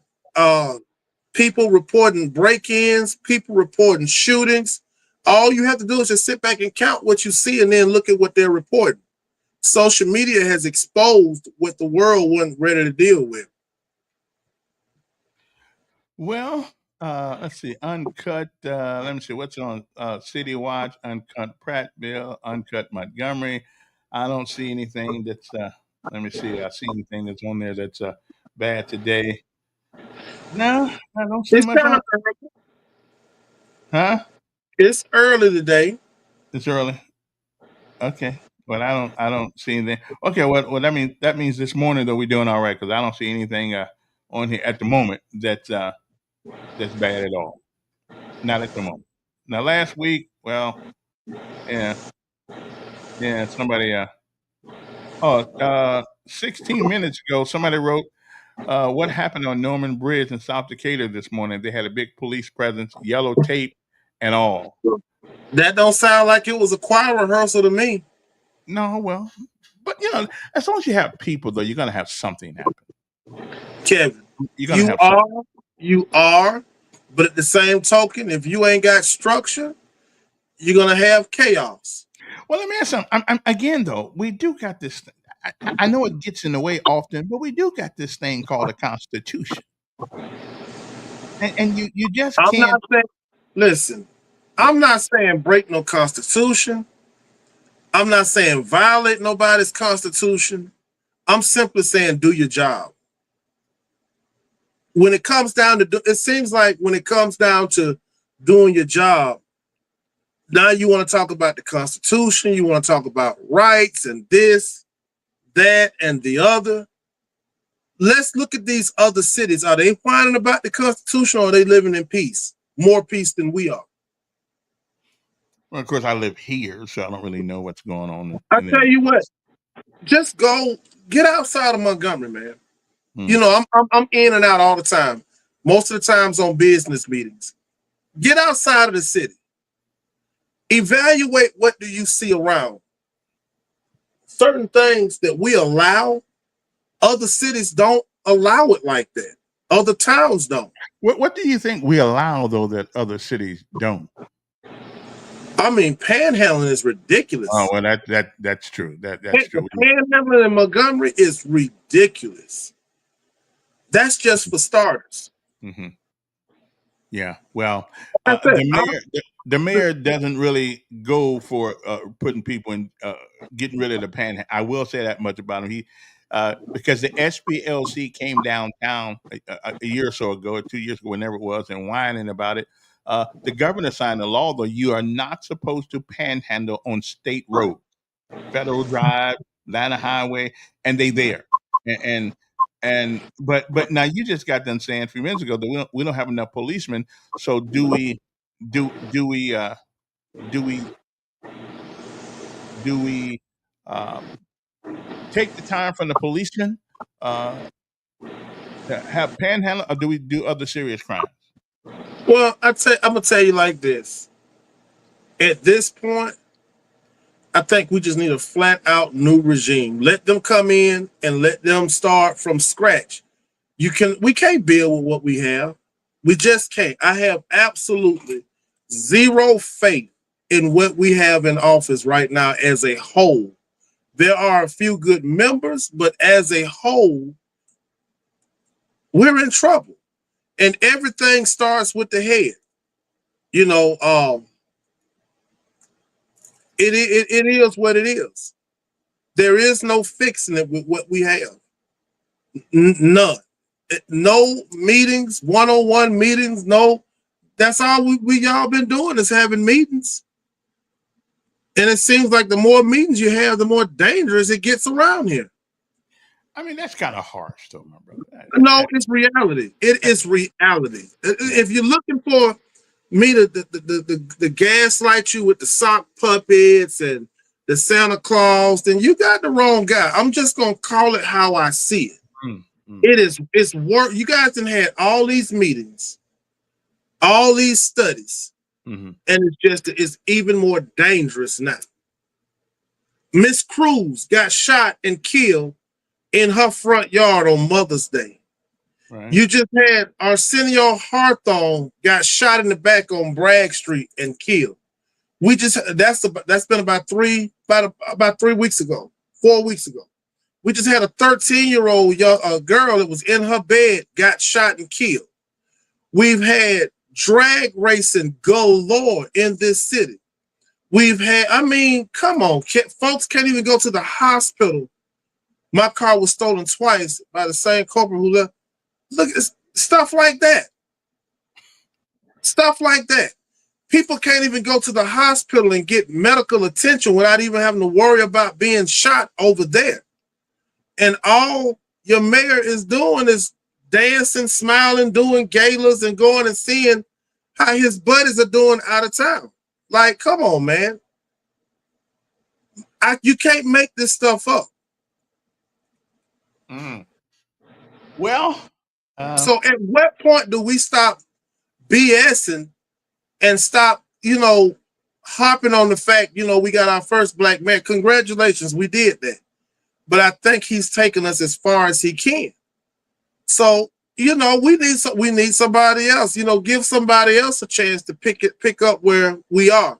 people reporting break-ins, people reporting shootings. All you have to do is just sit back and count what you see and then look at what they're reporting. Social media has exposed what the world wasn't ready to deal with. Well, Let's see, Uncut. Let me see what's on City Watch, Uncut Prattville, Uncut Montgomery. I don't see anything that's. Let me see. I see anything that's on there that's bad today. No, I don't see It's much kind on. of early. Huh? It's early today. It's early. Okay, but I don't see anything. Okay, well that means this morning though we're doing all right because I don't see anything on here at the moment that's bad at all. Not at the moment. Now last week, well, yeah, yeah, somebody 16 minutes ago somebody wrote what happened on Norman Bridge in South Decatur this morning. They had a big police presence, yellow tape and all. That don't sound like it was a choir rehearsal to me. No, well, but as long as you have people though, you're gonna have something happen. Kevin, You're gonna you have something. are, but at the same token, if you ain't got structure, you're gonna have chaos. Well, let me ask something. Again, though, we do got this. I know it gets in the way often, but we do got this thing called a Constitution, and you just I'm can't. not saying, listen, I'm not saying break no constitution. I'm not saying violate nobody's constitution. I'm simply saying do your job. When it comes down to, it seems like when it comes down to doing your job, now you want to talk about the Constitution, you want to talk about rights and this, that, and the other. Let's look at these other cities. Are they whining about the Constitution or are they living in peace? More peace than we are. Well, of course, I live here, so I don't really know what's going on. I tell you what, just go get outside of Montgomery, man. You know, I'm in and out all the time. Most of the times on business meetings. Get outside of the city. Evaluate what do you see around. Certain things that we allow, other cities don't allow it like that. Other towns don't. What do you think we allow though that other cities don't? I mean, panhandling is ridiculous. Oh well, that's true. That's true. Panhandling in Montgomery is ridiculous. That's just for starters. Mm-hmm. Yeah. Well, That's the mayor doesn't really go for putting people in, getting rid of the panhandle. I will say that much about him. He because the SPLC came downtown a year or so ago, or 2 years ago, whenever it was, and whining about it. The governor signed a law though you are not supposed to panhandle on state roads, Federal Drive, Atlanta Highway, and they there. But now you just got done saying a few minutes ago that we don't have enough policemen. So do we do we take the time from the policemen to have panhandle, or do we do other serious crimes? Well, I'm gonna tell you like this. At this point, I think we just need a flat out new regime. Let them come in and let them start from scratch. We can't build with what we have. We just can't. I have absolutely zero faith in what we have in office right now as a whole. There are a few good members, but as a whole, we're in trouble. And everything starts with the head. You know, it is what it is. There is no fixing it with what we have. None. No meetings, one-on-one meetings. No, that's all we y'all been doing is having meetings. And it seems like the more meetings you have, the more dangerous it gets around here. I mean, that's kind of harsh, though, my brother. No, it's reality. It is reality. If you're looking for me to gaslight you with the sock puppets and the Santa Claus, then you got the wrong guy. I'm just gonna call it how I see it. It's work. You guys done had all these meetings, all these studies, and it's even more dangerous now. Miss Cruz got shot and killed in her front yard on Mother's Day. Right. You just had Arsenio Hawthorne got shot in the back on Bragg Street and killed. That's been about 3 weeks ago, 4 weeks ago. We just had a 13-year-old girl that was in her bed got shot and killed. We've had drag racing galore in this city. We've had, I mean, come on, folks can't even go to the hospital. My car was stolen twice by the same corporal who left. Look, it's stuff like that. Stuff like that. People can't even go to the hospital and get medical attention without even having to worry about being shot over there. And all your mayor is doing is dancing, smiling, doing galas, and going and seeing how his buddies are doing out of town. Like, come on, man. You can't make this stuff up. Well, so at what point do we stop BSing and stop, hopping on the fact, we got our first black mayor? Congratulations, we did that. But I think he's taken us as far as he can. So, we need somebody else. Give somebody else a chance to pick up where we are.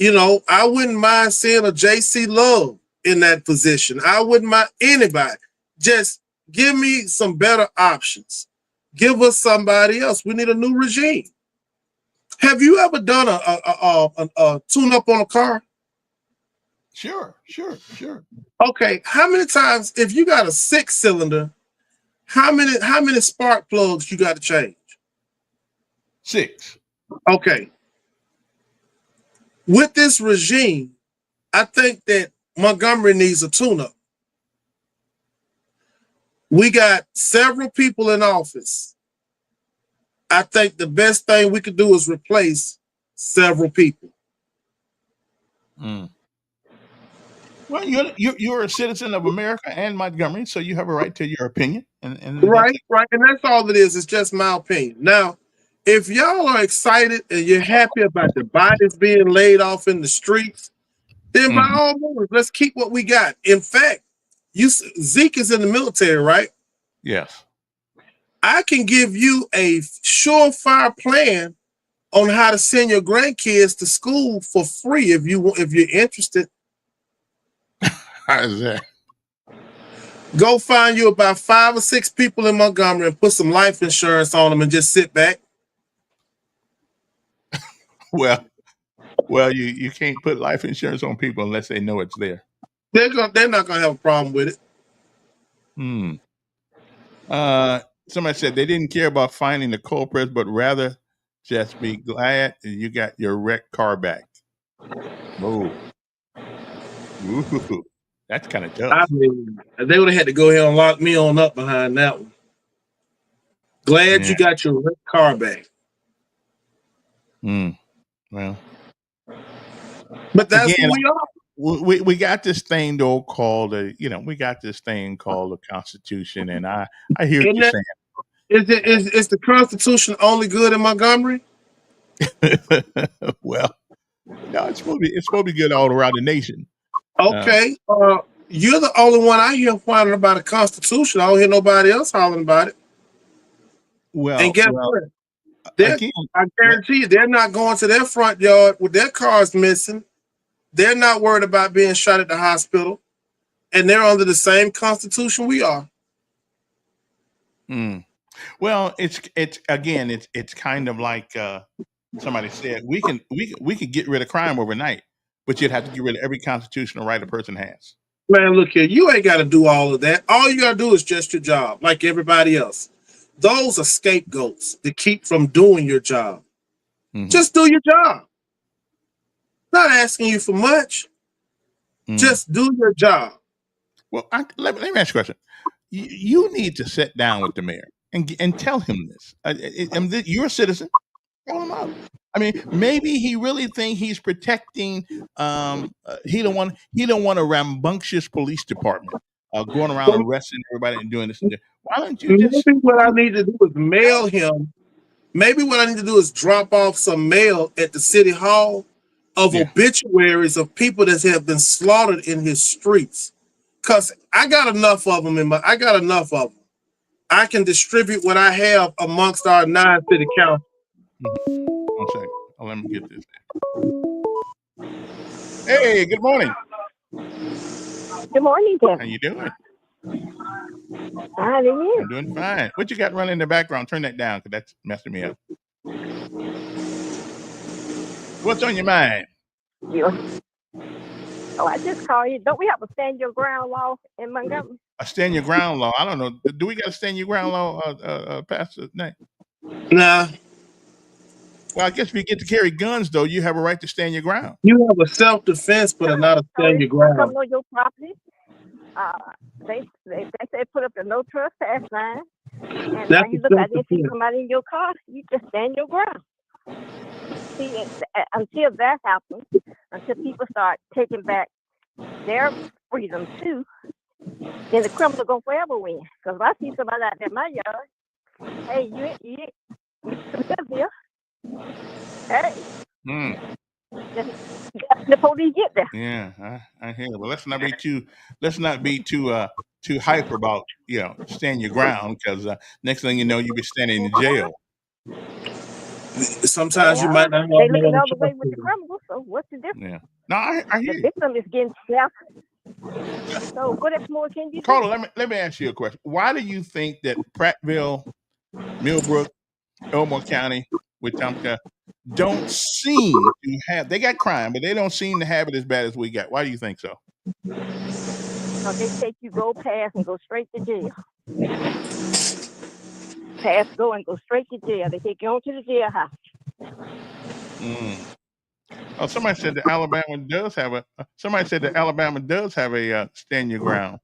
I wouldn't mind seeing a JC Love in that position. I wouldn't mind anybody. Just give me some better options. Give us somebody else. We need a new regime. Have you ever done a tune-up on a car? Sure. Okay, how many times, if you got a 6-cylinder, how many spark plugs you got to change? 6. Okay. With this regime, I think that Montgomery needs a tune-up. We got several people in office. I think the best thing we could do is replace several people. Well, you're a citizen of America and Montgomery, so you have a right to your opinion. And right, and that's all it is. It's just my opinion. Now, if y'all are excited and you're happy about the bodies being laid off in the streets, then by all means, let's keep what we got. In fact, Zeke is in the military, right? Yes. I can give you a surefire plan on how to send your grandkids to school for free if you're interested. How is that? Go find you about 5 or 6 people in Montgomery and put some life insurance on them and just sit back. Well, you can't put life insurance on people unless they know it's there. They're not gonna have a problem with it. Somebody said they didn't care about finding the culprits, but rather just be glad you got your wrecked car back. Oh, ooh, that's kind of tough. I mean, they would have had to go ahead and lock me on up behind that one. Glad you got your wrecked car back. Well, but that's again, who we are. We got this thing though called the Constitution, and I hear what you're saying. Is the Constitution only good in Montgomery? Well, no, it's supposed to be good all around the nation. Okay, you're the only one I hear whining about a Constitution. I don't hear nobody else hollering about it. Well, and guess what? I guarantee you, they're not going to their front yard with their cars missing. They're not worried about being shot at the hospital, and they're under the same Constitution we are. Well, it's kind of like somebody said, we could get rid of crime overnight, but you'd have to get rid of every constitutional right a person has. Man, look here, you ain't got to do all of that. All you got to do is just your job, like everybody else. Those are scapegoats to keep from doing your job. Just do your job. Not asking you for much. Just do your job. Well, let me ask you a question. You need to sit down with the mayor and tell him this. You're a citizen. Call him out. I mean, maybe he really think he's protecting. He don't want a rambunctious police department going around arresting everybody and doing this and that. Why don't you just? Maybe what I need to do is mail him. Maybe what I need to do is drop off some mail at the city hall of obituaries of people that have been slaughtered in his streets. Cause I got enough of them I got enough of them. I can distribute what I have amongst our 9 city council. 1 second. Let me get this. Hey, good morning. Good morning, Tim. How you doing? How are you? I'm doing fine. What you got running in the background? Turn that down, because that's messing me up. What's on your mind? You. Oh, I just call you. Don't we have a stand your ground law in Montgomery? A stand your ground law. I don't know. Do we got a stand your ground law, Pastor Nate? Nah, Well, I guess if you get to carry guns, though, you have a right to stand your ground. you have a self-defense, but not a So stand if your you come ground. on your property, they say put up the no trespass sign, and now That's you a look at it. If you self-defense. come out in your car, you just stand your ground. See, until that happens, until people start taking back their freedom too, then the criminal gonna forever win. Because if I see somebody out there in my yard, hey, you live here. Hey, Hmm. just the police get there. Yeah, I hear. Well, let's not be too hyper about stand your ground, because next thing you know, you'll be standing in jail. Sometimes you Yeah, might not have they no look other another way choice. with the criminals. So what's the difference? Yeah. No, I The hear you. victim is getting shafted. So what else more can you do? Carla, let me ask you a question. Why do you think that Prattville, Millbrook, Elmore County, Wetumpka don't seem to have, they got crime, but they don't seem to have it as bad as we got? Why do you think so? So they take you go past and go straight to jail. Pass go and go straight to jail. They take you on to the jailhouse. Mm. Oh, somebody said that Alabama does have a stand your ground.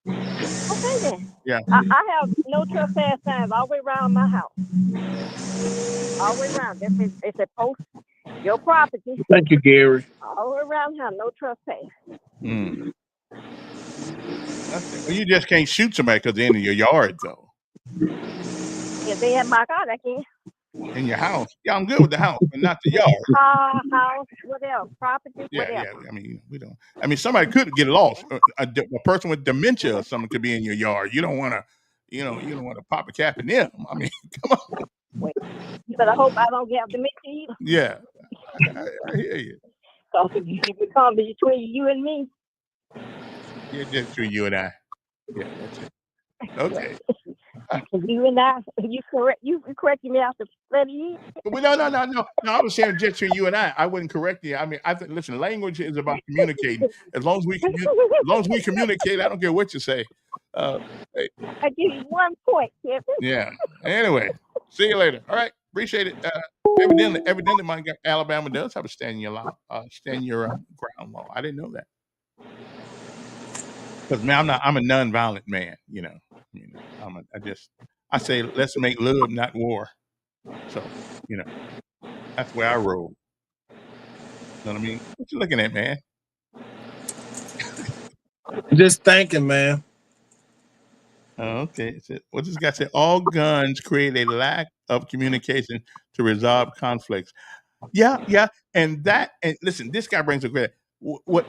Okay then. Yeah. I have no trespass signs all the way around my house. All the way around. They said post your property Thank you, Gary. all the way around here. No trespass. Mm. Well, you just can't shoot somebody because they're in your yard, though. If they have my car, I can. In your house. Yeah, I'm good with the house, but not the yard. Car, house, whatever, property, Yeah, whatever. yeah. I mean, we don't. I mean, somebody could get lost. A person with dementia or something could be in your yard. You don't want to, you don't want to pop a cap in them. I mean, come on. Wait, but I hope I don't have dementia either. Yeah, I hear you. Because if you become between you and me. Yeah, just between you and I. Yeah, that's it. Okay. You and I, you corrected me after 30 years. Well, no. I was saying just between you and I wouldn't correct you. I mean, I think, listen, language is about communicating. As long as we communicate, I don't care what you say. Hey, I give you 1 point, Kevin. yeah. Anyway, see you later. All right, appreciate it. Evidently, Alabama does have a stand your ground law. I didn't know that. Because man, I'm a nonviolent man. I say let's make love, not war. So that's where I roll. You know what I mean? What you looking at, man? Just thinking, man. Oh, okay. What this guy said? All guns create a lack of communication to resolve conflicts. Yeah, and listen, this guy brings a great. What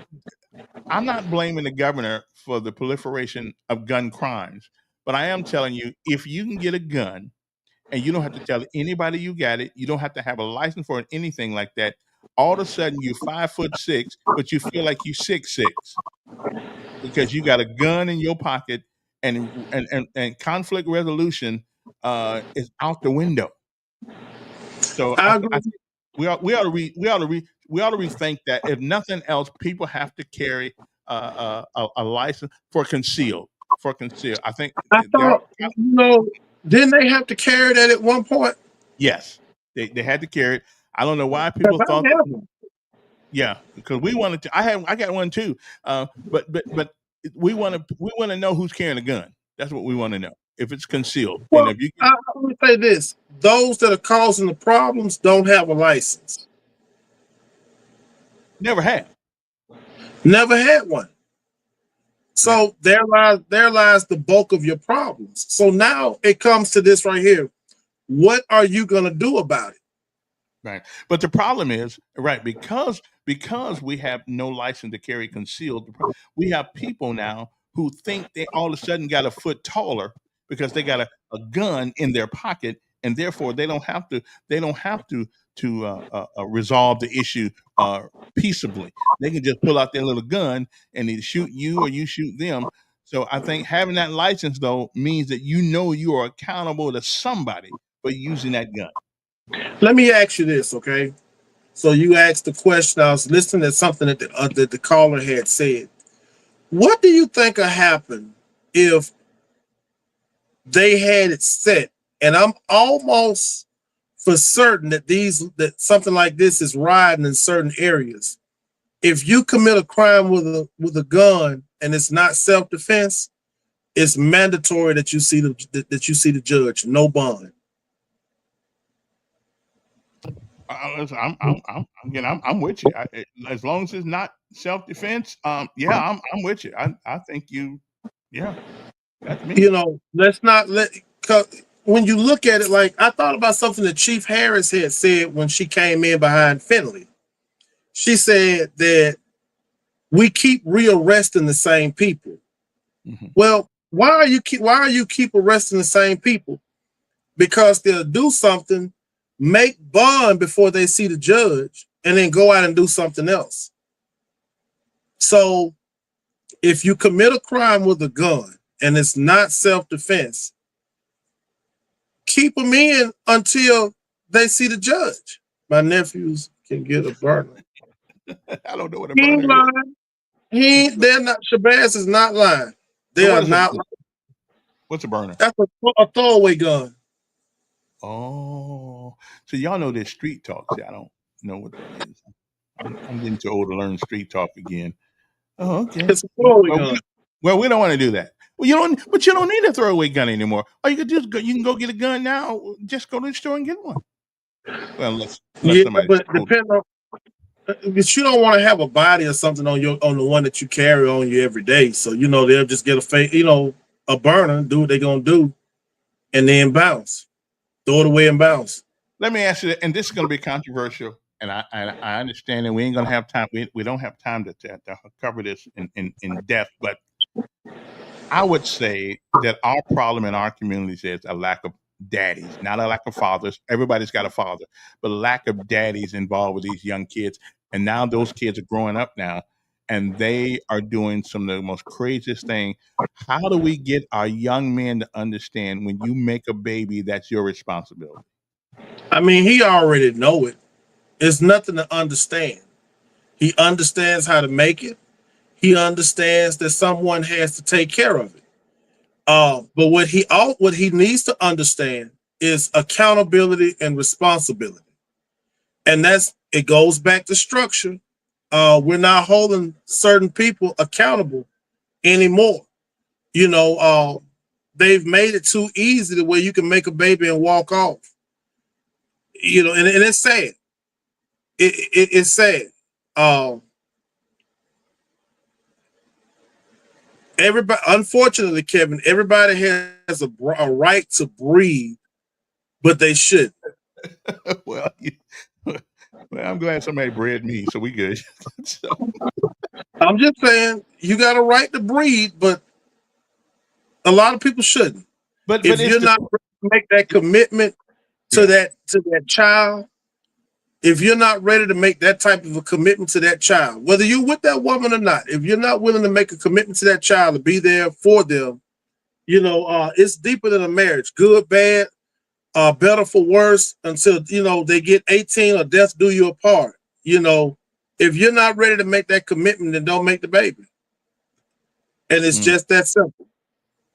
I'm not blaming the governor for the proliferation of gun crimes, but I am telling you, if you can get a gun and you don't have to tell anybody you got it, you don't have to have a license for it, anything like that. All of a sudden, you're 5'6", but you feel like you're 6'6", because you got a gun in your pocket, and conflict resolution is out the window. So I think we ought to rethink that. If nothing else, people have to carry a license for concealed. I think. I thought, didn't they have to carry that at one point? Yes, they had to carry it. I don't know why people thought. Yeah, because we wanted to. I got one too. But we want to know who's carrying a gun. That's what we want to know. If it's concealed. Well, and if you I would say this: those that are causing the problems don't have a license. Never had one. So there lies the bulk of your problems. So now it comes to this right here. What are you going to do about it? Right. But the problem is, right, because we have no license to carry concealed, we have people now who think they all of a sudden got a foot taller because they got a gun in their pocket, and therefore they don't have to resolve the issue peaceably. They can just pull out their little gun and either shoot you or you shoot them. So I think having that license, though, means that you are accountable to somebody for using that gun. Let me ask you this, okay? So you asked the question. I was listening to something that the caller had said. What do you think would happen if they had it set? And I'm almost for certain that something like this is riding in certain areas. If you commit a crime with a gun and it's not self-defense, it's mandatory that you see the judge, no bond. I'm with you. As long as it's not self-defense, yeah, I'm with you. I think that's me. You know, let's not let. When you look at it, like I thought about something that Chief Harris had said when she came in behind Finley. She said that we keep rearresting the same people. Mm-hmm. Well, why are you keep arresting the same people? Because they'll do something, make bond before they see the judge, and then go out and do something else. So if you commit a crime with a gun and it's not self-defense, keep them in until they see the judge. My nephews can get a burner. I don't know what a He ain't burner is. lying. They're not. Shabazz is not lying. They So are not lying. What's a burner? That's a throwaway gun. Oh, so y'all know this street talk. See, I don't know what that is. I'm getting too old to learn street talk again. Oh, okay. It's a throwaway gun. Well, we don't want to do that. Well, you don't need a throwaway gun anymore. All you can do is you can go get a gun now. Just go to the store and get one. Well, unless somebody. But depend on. But you don't want to have a body or something on the one that you carry on you every day. So they'll just get a burner, do what they're gonna do, and then bounce, throw it away and bounce. Let me ask you, and this is going to be controversial, and I understand that we ain't going to have time. We don't have time to cover this in depth, but I would say that our problem in our communities is a lack of daddies, not a lack of fathers. Everybody's got a father, but a lack of daddies involved with these young kids. And now those kids are growing up now, and they are doing some of the most craziest thing. How do we get our young men to understand when you make a baby, that's your responsibility? I mean, he already know it. It's nothing to understand. He understands how to make it. He understands that someone has to take care of it. But what he needs to understand is accountability and responsibility. And it goes back to structure. We're not holding certain people accountable anymore. They've made it too easy the way you can make a baby and walk off. And it's sad. It's sad. Everybody, unfortunately, Kevin, everybody has a right to breathe, but they shouldn't. Well, I'm glad somebody bred me, so we good. So. I'm just saying, you got a right to breathe, but a lot of people shouldn't. But if you're not ready to make that commitment to that child, if you're not ready to make that type of a commitment to that child, whether you're with that woman or not, if you're not willing to make a commitment to that child to be there for them, it's deeper than a marriage. Good, bad, better for worse, until they get 18 or death do you apart. If you're not ready to make that commitment, then don't make the baby. And it's just that simple.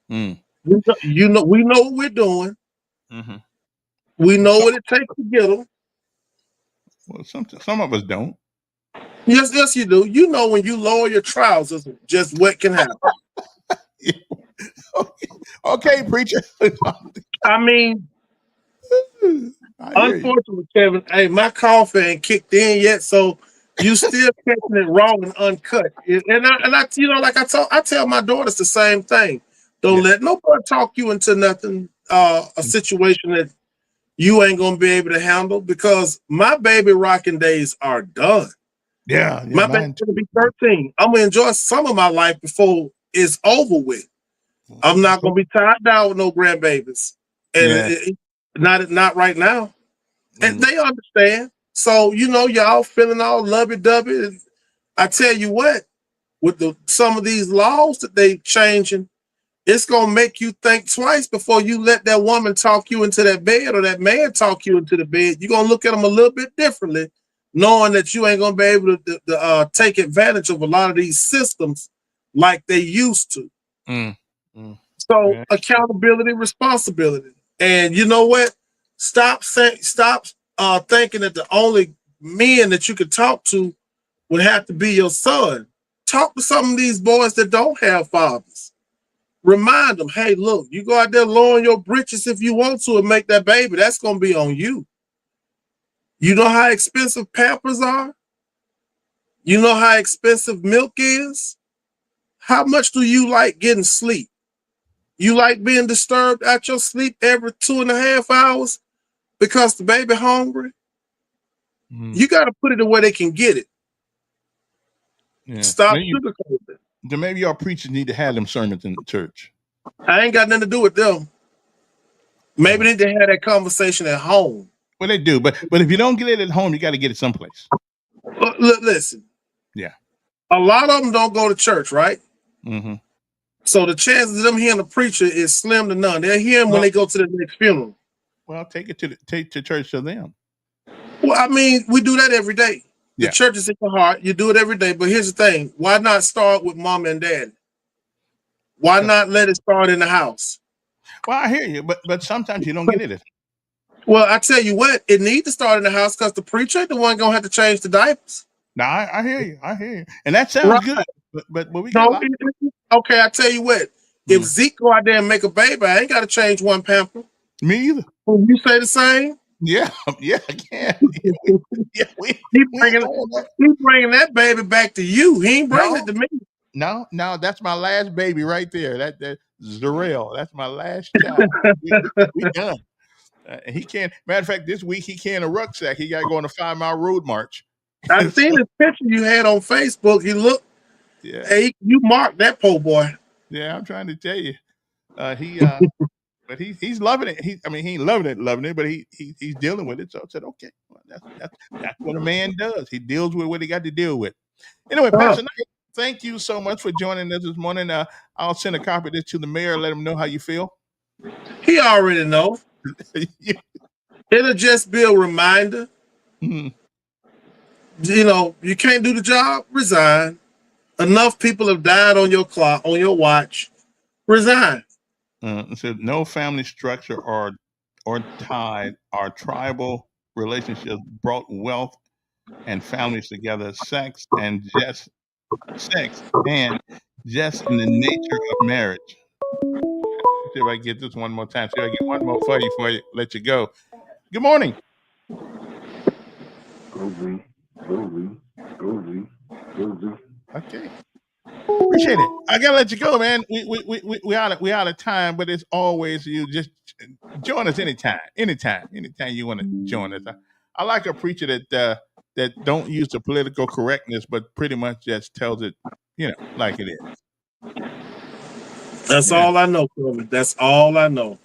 We know what we're doing. Mm-hmm. We know what it takes to get them. Well, some of us don't. Yes, you do. When you lower your trousers, just what can happen. Okay, preacher. I mean, unfortunately, Kevin, hey, my coffee ain't kicked in yet, so you still catching it raw and uncut. And I tell my daughters the same thing. Don't let nobody talk you into nothing, a situation that you ain't gonna be able to handle, because my baby rocking days are done. Yeah, my baby's gonna be 13. I'm gonna enjoy some of my life before it's over with. I'm not gonna be tied down with no grandbabies, and not right now. And they understand. So y'all feeling all lovey-dovey. I tell you what, with some of these laws that they changing, it's gonna make you think twice before you let that woman talk you into that bed or that man talk you into the bed. You're gonna look at them a little bit differently knowing that you ain't gonna be able to take advantage of a lot of these systems like they used to. So Yeah. accountability, responsibility, and you know what? Stop thinking that the only men that you could talk to would have to be your son. Talk to some of these boys that don't have fathers. Remind them, hey, look, you go out there lowering your britches if you want to and make that baby. That's gonna be on you. You know how expensive Pampers are? You know how expensive milk is? How much do you like getting sleep? You like being disturbed at your sleep every 2.5 hours because the baby hungry? You got to put it where they can get it. Yeah. Stop Maybe, sugarcoating it. then maybe our preachers need to have them sermons in the church. I ain't got nothing to do with them. Maybe they need to have that conversation at home. Well, they do, but if you don't get it at home, you got to get it someplace. Listen. Yeah. A lot of them don't go to church, right? Mm-hmm. So the chances of them hearing the preacher is slim to none. They'll hear him when they go to the next funeral. Well, take to church to them. Well, I mean, we do that every day. The Yeah. church is in your heart. You do it every day. But here's the thing. Why not start with mom and dad? Why not let it start in the house? Well, I hear you, but sometimes you don't get it. Well, I tell you what, it needs to start in the house because the preacher ain't the one going to have to change the diapers. No, I hear you. I hear you. And that sounds good. But we got a lot. Okay, I tell you what. If Zeke go out there and make a baby, I ain't got to change one pamper. Me either. You say the same? Yeah, I can. He bringing that baby back to you. He ain't bringing it to me. No, that's my last baby right there. That Zarel. That's my last child. we done. He can't. Matter of fact, this week he can't a rucksack. He got to go on a 5-mile road march. I seen this picture you had on Facebook. You look. Yeah. Hey, you marked that poor boy. Yeah, I'm trying to tell you. But he's loving it. He ain't loving it, but he's dealing with it. So I said, okay, well, that's what a man does. He deals with what he got to deal with. Anyway, Pastor Knight, thank you so much for joining us this morning. I'll send a copy of this to the mayor. Let him know how you feel. He already know. It'll just be a reminder. Mm-hmm. You know, you can't do the job, resign. Enough people have died on your clock, on your watch. Resign. So no family structure or tied our tribal relationships brought wealth and families together. Sex and just in the nature of marriage. Let's see if I can get this one more time. See if I get one more for you before I let you go. Good morning. Okay. Appreciate it. I gotta let you go, man. We out of time, but it's always you. Just join us anytime you want to join us. I like a preacher that don't use the political correctness, but pretty much just tells it, like it is. That's all I know, Corbin. That's all I know.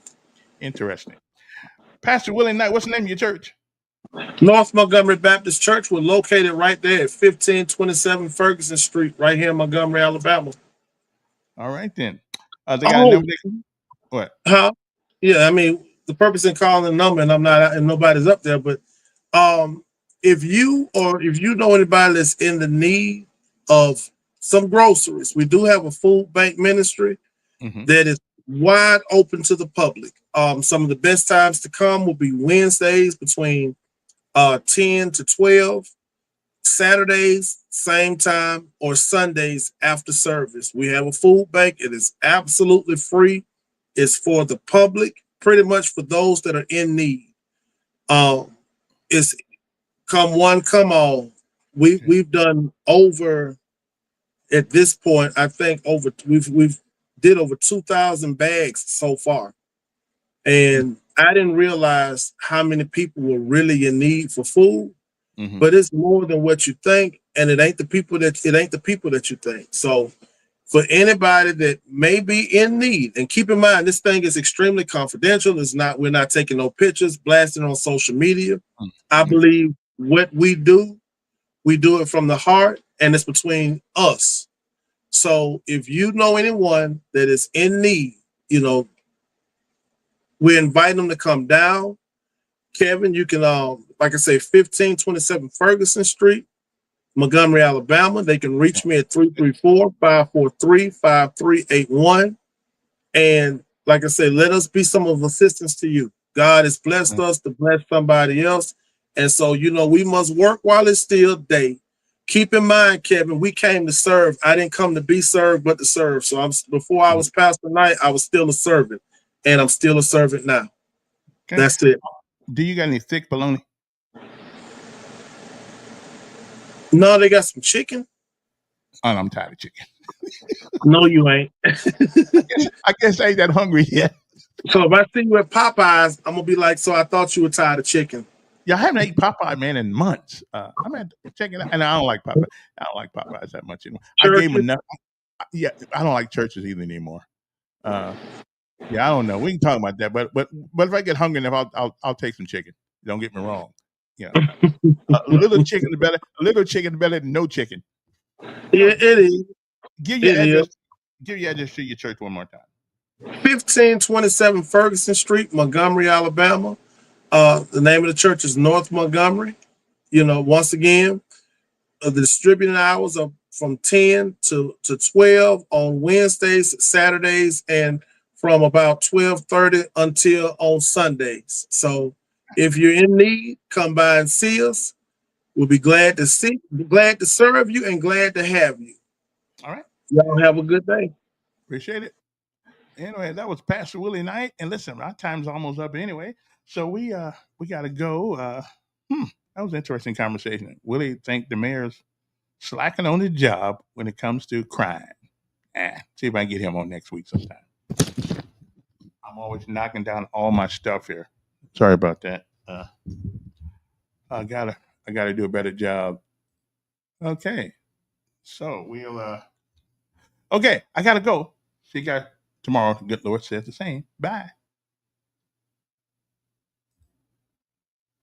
Interesting. Pastor Willie Knight, what's the name of your church? North Montgomery Baptist Church. We're located right there at 1527 Ferguson Street, right here in Montgomery, Alabama. All right, then. They got a number. What? Huh? Yeah, I mean, the purpose in calling the number, and I'm not, and nobody's up there, but if you know anybody that's in the need of some groceries, we do have a food bank ministry that is wide open to the public. Some of the best times to come will be Wednesdays between 10 to 12, Saturdays, same time, or Sundays after service. We have a food bank. It is absolutely free. It's for the public, pretty much for those that are in need. It's come one, come all. We've done over, at this point, I think we've did over 2,000 bags so far. And I didn't realize how many people were really in need for food, but it's more than what you think, and it ain't the people that you think. So for anybody that may be in need, and keep in mind, this thing is extremely confidential. We're not taking no pictures, blasting on social media. I believe what we do it from the heart, and it's between us. So if you know anyone that is in need, we invite them to come down. Kevin, you can, like I say, 1527 Ferguson Street, Montgomery, Alabama. They can reach me at 334-543-5381. And like I said, let us be some of assistance to you. God has blessed us to bless somebody else. And so, we must work while it's still day. Keep in mind, Kevin, we came to serve. I didn't come to be served, but to serve. So before I was Pastor Knight, I was still a servant. And I'm still a servant now. Okay. That's it. Do you got any thick bologna? No, they got some chicken. Oh, I'm tired of chicken. No, you ain't. I guess I ain't that hungry yet. So if I see you at Popeyes, I'm gonna be like, so I thought you were tired of chicken. Yeah, I haven't eaten Popeye, man, in months. I'm at checking out, and I don't like Popeye. I don't like Popeyes that much anymore. I gave him enough. Yeah, I don't like churches either anymore. Yeah, I don't know. We can talk about that, but if I get hungry enough, I'll take some chicken. Don't get me wrong. A little chicken better. A little chicken better than no chicken. Yeah, it is. Give your address to your church one more time. 1527 Ferguson Street, Montgomery, Alabama. The name of the church is North Montgomery. Once again, the distributing hours are from 10 to 12 on Wednesdays, Saturdays, and from about 12:30 until on Sundays. So if you're in need, come by and see us. We'll be glad to serve you, and glad to have you. All right. Y'all have a good day. Appreciate it. Anyway, that was Pastor Willie Knight. And listen, our time's almost up anyway. So we got to go. That was an interesting conversation. Willie think the mayor's slacking on his job when it comes to crime. See if I can get him on next week sometime. I'm always knocking down all my stuff here. Sorry about that. I gotta do a better job. Okay. So okay, I gotta go. See you guys tomorrow. Good Lord says the same. Bye.